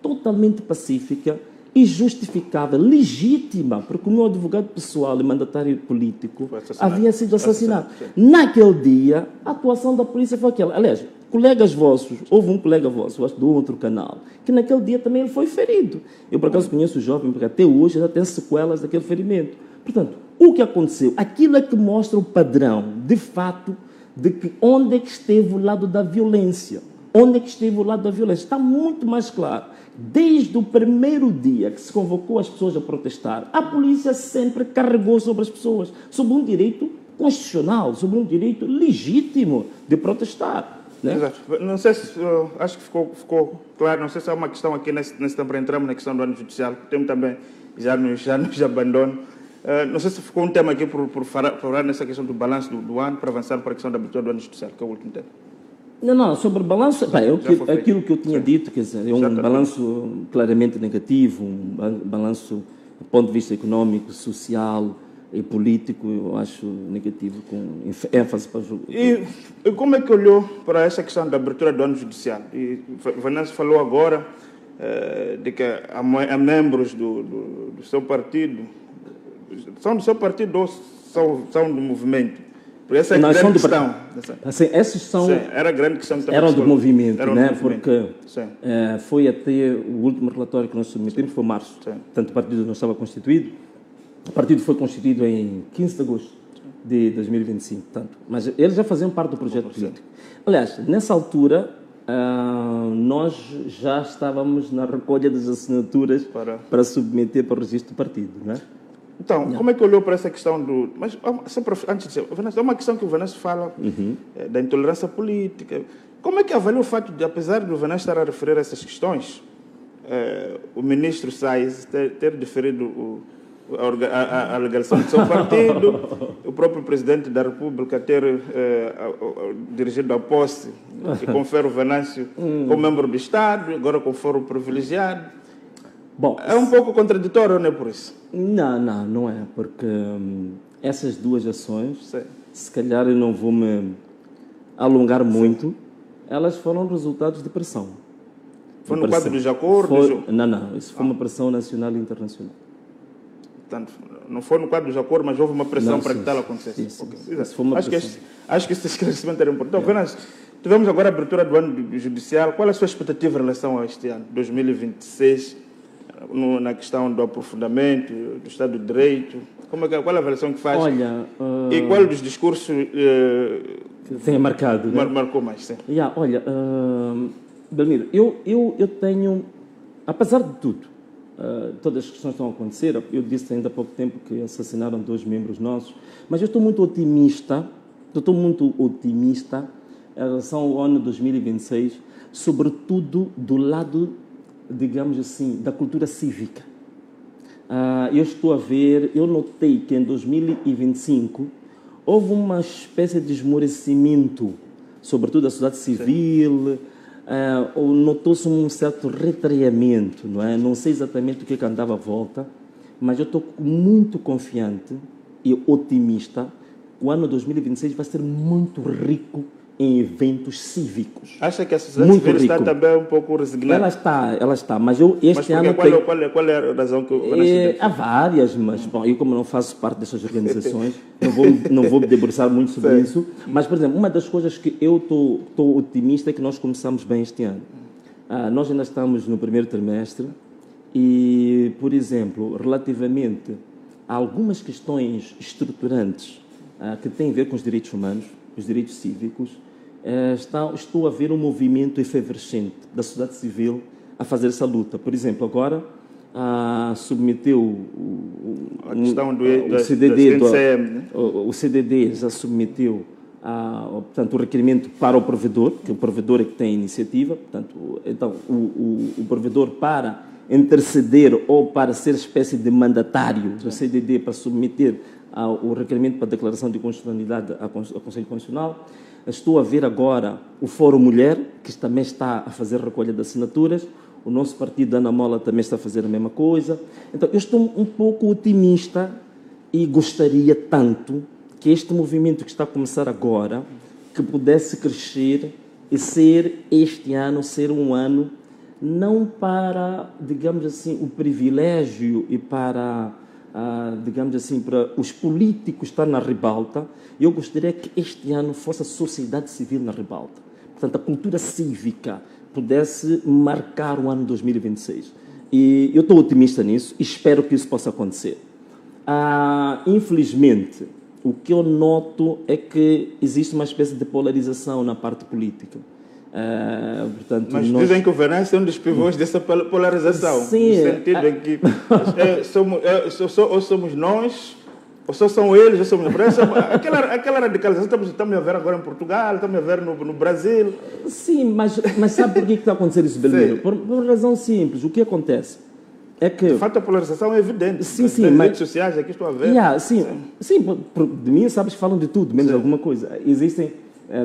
totalmente pacífica e justificável, legítima, porque o meu advogado pessoal e mandatário político havia sido assassinado. Naquele dia, a atuação da polícia foi aquela. Aliás, colegas vossos, houve um colega vosso, acho do outro canal, que naquele dia também ele foi ferido. Eu, por acaso, conheço o jovem, porque até hoje ainda tem sequelas daquele ferimento. Portanto, o que aconteceu? Aquilo é que mostra o padrão, de fato, de que onde é que esteve o lado da violência. Onde é que esteve o lado da violência? Está muito mais claro. Desde o primeiro dia que se convocou as pessoas a protestar, a polícia sempre carregou sobre as pessoas, sobre um direito constitucional, sobre um direito legítimo de protestar. Né? Exato. Não sei se, acho que ficou claro, não sei se há uma questão aqui nesse tempo, entramos na questão do ano judicial, que o tempo também já nos abandona. Não sei se ficou um tema aqui por falar nessa questão do balanço do ano, para avançar para a questão da abertura do ano judicial, que é o último tema. Não, sobre o balanço, aquilo que eu tinha dito, quer dizer, é um balanço claramente negativo, um balanço do ponto de vista econômico, social e político, eu acho negativo, com ênfase para o jogo. E como é que olhou para essa questão da abertura do ano judicial? E Venâncio falou agora de que há membros do seu partido, são do seu partido ou são do movimento? Porque essa é a grande questão. Assim, esses são... Sim, era a grande questão. Eram do movimento, né? Porque sim, foi até o último relatório que nós submetemos, foi março. Sim. Portanto, o partido não estava constituído. O partido foi constituído em 15 de agosto de 2025. Portanto, mas eles já faziam parte do projeto político. Aliás, nessa altura, nós já estávamos na recolha das assinaturas para submeter para o registro do partido, não é? Então, como é que olhou para essa questão do... Mas, antes de dizer, é uma questão que o Venâncio fala da intolerância política. Como é que avalia o fato de, apesar do Venâncio estar a referir a essas questões, o ministro Sais ter deferido a alegação do seu partido, o próprio presidente da República ter dirigido a posse que confere o Venâncio como membro do Estado, agora com foro privilegiado? Bom, é um pouco contraditório, não é por isso? Não é, porque essas duas ações, se calhar eu não vou me alongar muito, elas foram resultados de pressão. Foi no quadro dos acordos? Não, isso foi uma pressão nacional e internacional. Portanto, não foi no quadro dos acordos, mas houve uma pressão para que tal acontecesse. Acho que esse esclarecimento era importante. Então, Venâncio, tivemos agora a abertura do ano judicial. Qual é a sua expectativa em relação a este ano, 2026? Na questão do aprofundamento, do Estado de Direito, qual é a avaliação que faz? Olha, e qual dos discursos que tenha marcado? Marcou mais, sim. Olha, Belmiro, eu tenho, apesar de tudo, todas as questões que estão a acontecer, eu disse ainda há pouco tempo que assassinaram 2 membros nossos, mas eu estou muito otimista em relação ao ano 2026, sobretudo do lado, digamos assim, da cultura cívica. Eu notei que em 2025 houve uma espécie de esmorecimento, sobretudo da sociedade civil, notou-se um certo retraimento, não é? Não sei exatamente o que andava à volta, mas eu estou muito confiante e otimista que o ano 2026 vai ser muito rico em eventos cívicos. Acha que a sociedade civil está também um pouco resignada? Ela está, mas eu este ano... Qual é a razão que há várias, mas bom, eu como não faço parte dessas organizações, não vou me debruçar muito sobre isso, mas, por exemplo, uma das coisas que eu estou otimista é que nós começamos bem este ano. Nós ainda estamos no primeiro trimestre e, por exemplo, relativamente a algumas questões estruturantes que têm a ver com os direitos humanos, os direitos cívicos, estou a ver um movimento efervescente da sociedade civil a fazer essa luta. Por exemplo, agora submeteu a questão do CDD, CNCM, o CDD já submeteu portanto, o requerimento para o provedor, que o provedor é que tem a iniciativa. Portanto, então, o provedor, para interceder ou para ser espécie de mandatário do CDD para submeter o requerimento para a declaração de constitucionalidade ao Conselho Constitucional. Estou a ver agora o Fórum Mulher, que também está a fazer recolha de assinaturas. O nosso partido, Ana Mola, também está a fazer a mesma coisa. Então, eu estou um pouco otimista e gostaria tanto que este movimento que está a começar agora, que pudesse crescer e ser um ano, não para, digamos assim, o privilégio e para... digamos assim, para os políticos estar na ribalta. Eu gostaria que este ano fosse a sociedade civil na ribalta. Portanto, a cultura cívica pudesse marcar o ano 2026. E eu estou otimista nisso e espero que isso possa acontecer. Infelizmente, o que eu noto é que existe uma espécie de polarização na parte política. Portanto, mas dizem que o Venâncio é um dos pivôs dessa polarização. Sim, no sentido em que ou somos nós, ou só são eles, ou somos nós. Aquela radicalização estamos a ver agora em Portugal, estamos a ver no Brasil. Sim, mas sabe por que está acontecendo isso, Belmiro? Por uma razão simples. O que acontece é que... De fato, a polarização é evidente. Sim, nas redes sociais, aqui estou a ver. Sim, de mim, sabes, falam de tudo, menos alguma coisa. Existem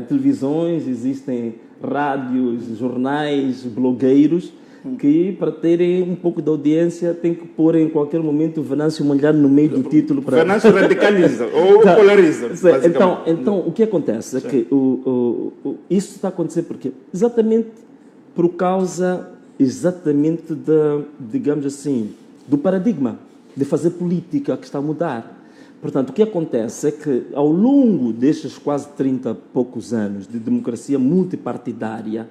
televisões, existem rádios, jornais, blogueiros, que para terem um pouco de audiência têm que pôr em qualquer momento o Venâncio Molhado no meio do título. Para... Venâncio radicaliza ou polariza. Então, o que acontece é que isso está a acontecer porque exatamente por causa digamos assim, do paradigma de fazer política que está a mudar. Portanto, o que acontece é que ao longo destes quase 30 e poucos anos de democracia multipartidária,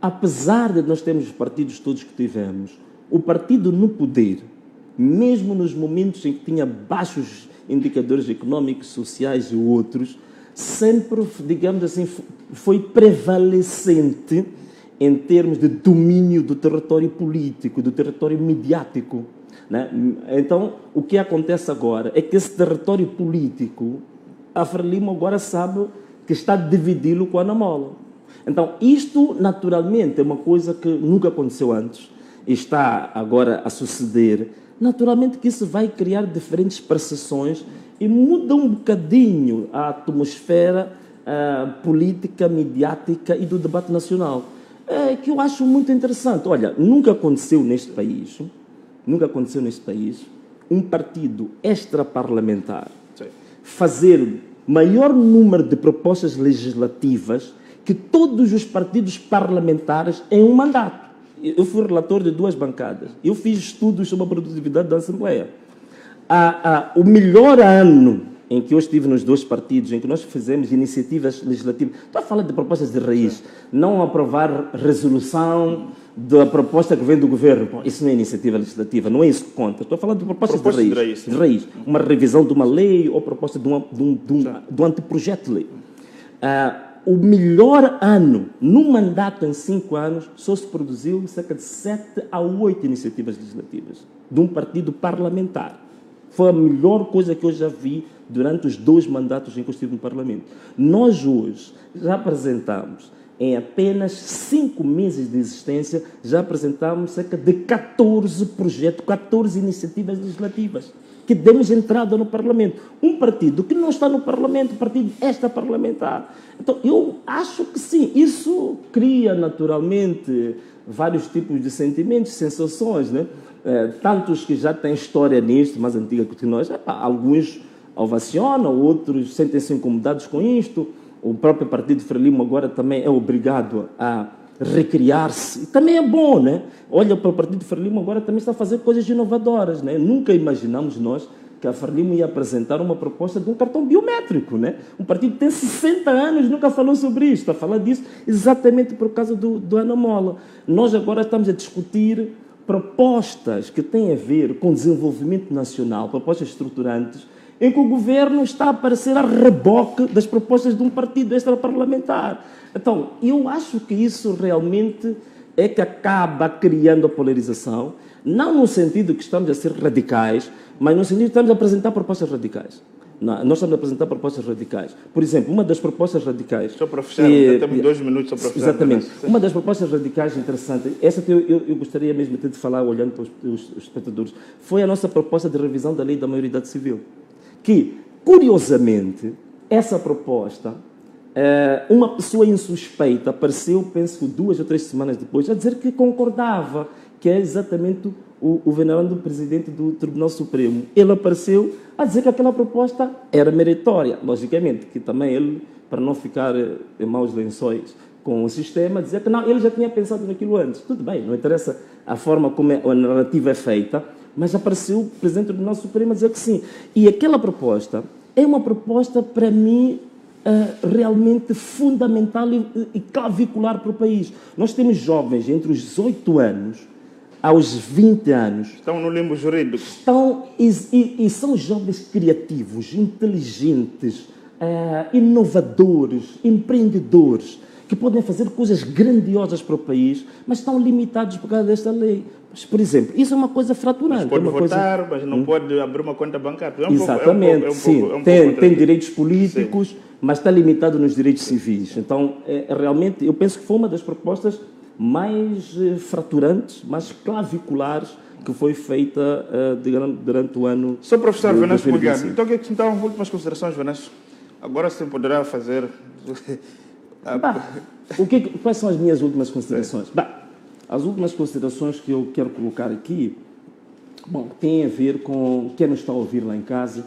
apesar de nós termos os partidos todos que tivemos, o partido no poder, mesmo nos momentos em que tinha baixos indicadores económicos, sociais e outros, sempre, digamos assim, foi prevalecente em termos de domínio do território político, do território mediático. Né? Então, o que acontece agora é que esse território político, a Frelimo agora sabe que está a dividi-lo com a Anamola. Então, isto, naturalmente, é uma coisa que nunca aconteceu antes e está agora a suceder. Naturalmente que isso vai criar diferentes percepções e muda um bocadinho a atmosfera política, mediática e do debate nacional. Que eu acho muito interessante. Olha, nunca aconteceu neste país um partido extraparlamentar fazer maior número de propostas legislativas que todos os partidos parlamentares em um mandato. Eu fui relator de 2 bancadas. Eu fiz estudos sobre a produtividade da Assembleia. O melhor ano em que eu estive nos 2 partidos, em que nós fizemos iniciativas legislativas, estou a falar de propostas de raiz, não aprovar resolução da proposta que vem do governo. Bom, isso não é iniciativa legislativa, não é isso que conta. Estou a falar de propostas de raiz. Uma revisão de uma lei ou proposta de um anteprojeto de lei. O melhor ano, no mandato em 5 anos, só se produziu cerca de 7 a 8 iniciativas legislativas de um partido parlamentar. Foi a melhor coisa que eu já vi durante os 2 mandatos em que eu estive no Parlamento. Nós hoje já apresentamos, em apenas 5 meses de existência, já apresentamos cerca de 14 projetos, 14 iniciativas legislativas que demos entrada no Parlamento. Um partido que não está no Parlamento, um partido extraparlamentar. Então, eu acho que sim, isso cria naturalmente vários tipos de sentimentos, sensações, né? Tantos que já têm história nisto, mais antiga que nós, alguns ovacionam, outros sentem-se incomodados com isto. O próprio Partido Frelimo agora também é obrigado a recriar-se. E também é bom, né? Olha, para o Partido Frelimo agora também está a fazer coisas inovadoras, né? Nunca imaginamos nós que a Frelimo ia apresentar uma proposta de um cartão biométrico, né? Um partido que tem 60 anos nunca falou sobre isso, está a falar disso exatamente por causa do Anamola. Nós agora estamos a discutir propostas que têm a ver com desenvolvimento nacional, propostas estruturantes, em que o governo está a aparecer a reboque das propostas de um partido extraparlamentar. Então, eu acho que isso realmente é que acaba criando a polarização, não no sentido que estamos a ser radicais, mas no sentido que estamos a apresentar propostas radicais. Nós estamos a apresentar propostas radicais. Por exemplo, uma das propostas radicais... Só para fechar, temos 2 minutos só para fechar. Exatamente. Uma das propostas radicais interessantes, essa que eu gostaria mesmo de falar, olhando para os espectadores, foi a nossa proposta de revisão da lei da maioridade civil. Que, curiosamente, essa proposta, uma pessoa insuspeita apareceu, penso, 2 ou 3 semanas depois, a dizer que concordava, que é exatamente o venerando presidente do Tribunal Supremo. Ele apareceu a dizer que aquela proposta era meritória. Logicamente, que também ele, para não ficar em maus lençóis com o sistema, dizia que não, ele já tinha pensado naquilo antes. Tudo bem, não interessa a forma como a narrativa é feita, mas apareceu o presidente do Tribunal Supremo a dizer que sim. E aquela proposta é uma proposta, para mim, realmente fundamental e clavicular para o país. Nós temos jovens entre os 18 anos aos 20 anos. Estão no limbo jurídico. Estão, e são jovens criativos, inteligentes, inovadores, empreendedores, que podem fazer coisas grandiosas para o país, mas estão limitados por causa desta lei. Mas, por exemplo, isso é uma coisa fraturante. Mas pode é uma votar, coisa... mas não pode abrir uma conta bancária. Exatamente, sim. Tem direitos políticos, sim, mas está limitado nos direitos civis. Então, realmente, eu penso que foi uma das propostas mais fraturantes, mais claviculares que foi feita durante o ano. Sou professor Venâncio Mugano. Então, últimas considerações, Venâncio. Agora sim poderá fazer... Quais são as minhas últimas considerações? As últimas considerações que eu quero colocar aqui, têm a ver com quem nos está a ouvir lá em casa.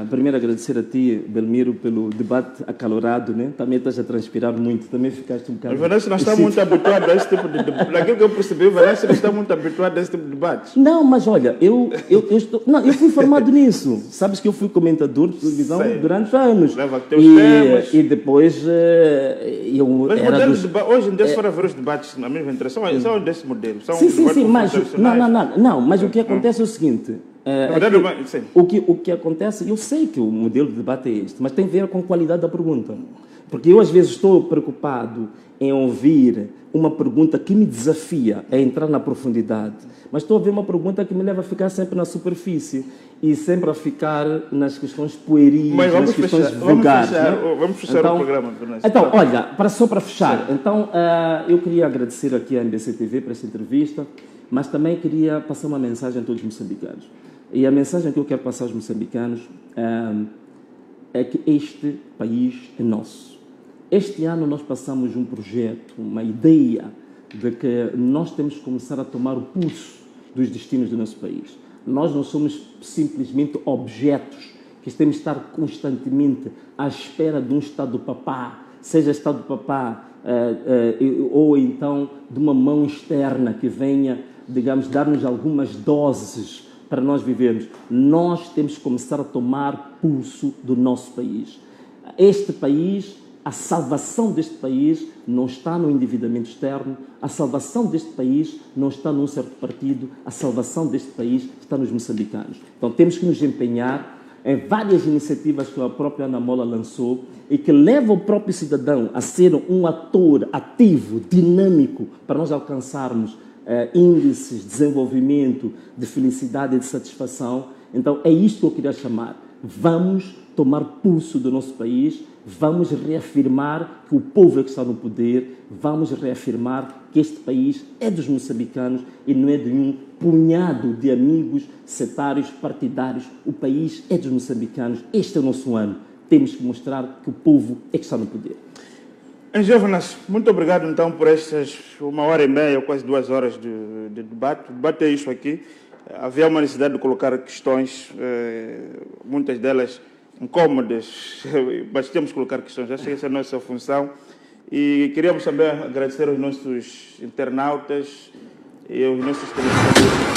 Primeiro agradecer a ti, Belmiro, pelo debate acalorado, né? Também estás a transpirar muito, também ficaste um bocado... Mas Venâncio não está muito habituado a esse tipo de debate. Daquilo que eu percebi, o Venâncio não está muito habituado a esse tipo de debate. Não, mas olha, eu fui formado nisso. Sabes que eu fui comentador de televisão durante anos. Leva teus temas. E depois Mas hoje em dia, se for a ver os debates na mesma interesse, são desse modelo. Sim, mas... Não, mas o que acontece é o seguinte... O que acontece, eu sei que o modelo de debate é este, mas tem a ver com a qualidade da pergunta. Porque eu, às vezes, estou preocupado em ouvir uma pergunta que me desafia a entrar na profundidade, mas estou a ver uma pergunta que me leva a ficar sempre na superfície e sempre a ficar nas questões pueris, nas questões vulgares. Vamos fechar o programa. Então, olha, só para fechar, eu queria agradecer aqui à MBC TV por esta entrevista, mas também queria passar uma mensagem a todos os moçambicanos. E a mensagem que eu quero passar aos moçambicanos é que este país é nosso. Este ano nós passamos um projeto, uma ideia de que nós temos que começar a tomar o pulso dos destinos do nosso país. Nós não somos simplesmente objetos que temos de estar constantemente à espera de um Estado-papá, seja Estado-papá ou então de uma mão externa que venha, digamos, dar-nos algumas doses para nós vivermos. Nós temos que começar a tomar pulso do nosso país. Este país, a salvação deste país não está no endividamento externo, a salvação deste país não está num certo partido, a salvação deste país está nos moçambicanos. Então temos que nos empenhar em várias iniciativas que a própria Ana Mola lançou e que leva o próprio cidadão a ser um ator ativo, dinâmico, para nós alcançarmos índices de desenvolvimento, de felicidade e de satisfação. Então é isto que eu queria chamar. Vamos tomar pulso do nosso país, vamos reafirmar que o povo é que está no poder, vamos reafirmar que este país é dos moçambicanos e não é de um punhado de amigos setários, partidários. O país é dos moçambicanos, este é o nosso ano. Temos que mostrar que o povo é que está no poder. Venâncio, muito obrigado então por estas 1h30, quase 2 horas de debate. O debate é isto aqui. Havia uma necessidade de colocar questões, muitas delas incômodas, mas temos que colocar questões. Acho que essa é a nossa função. E queríamos também agradecer aos nossos internautas e aos nossos telespectadores.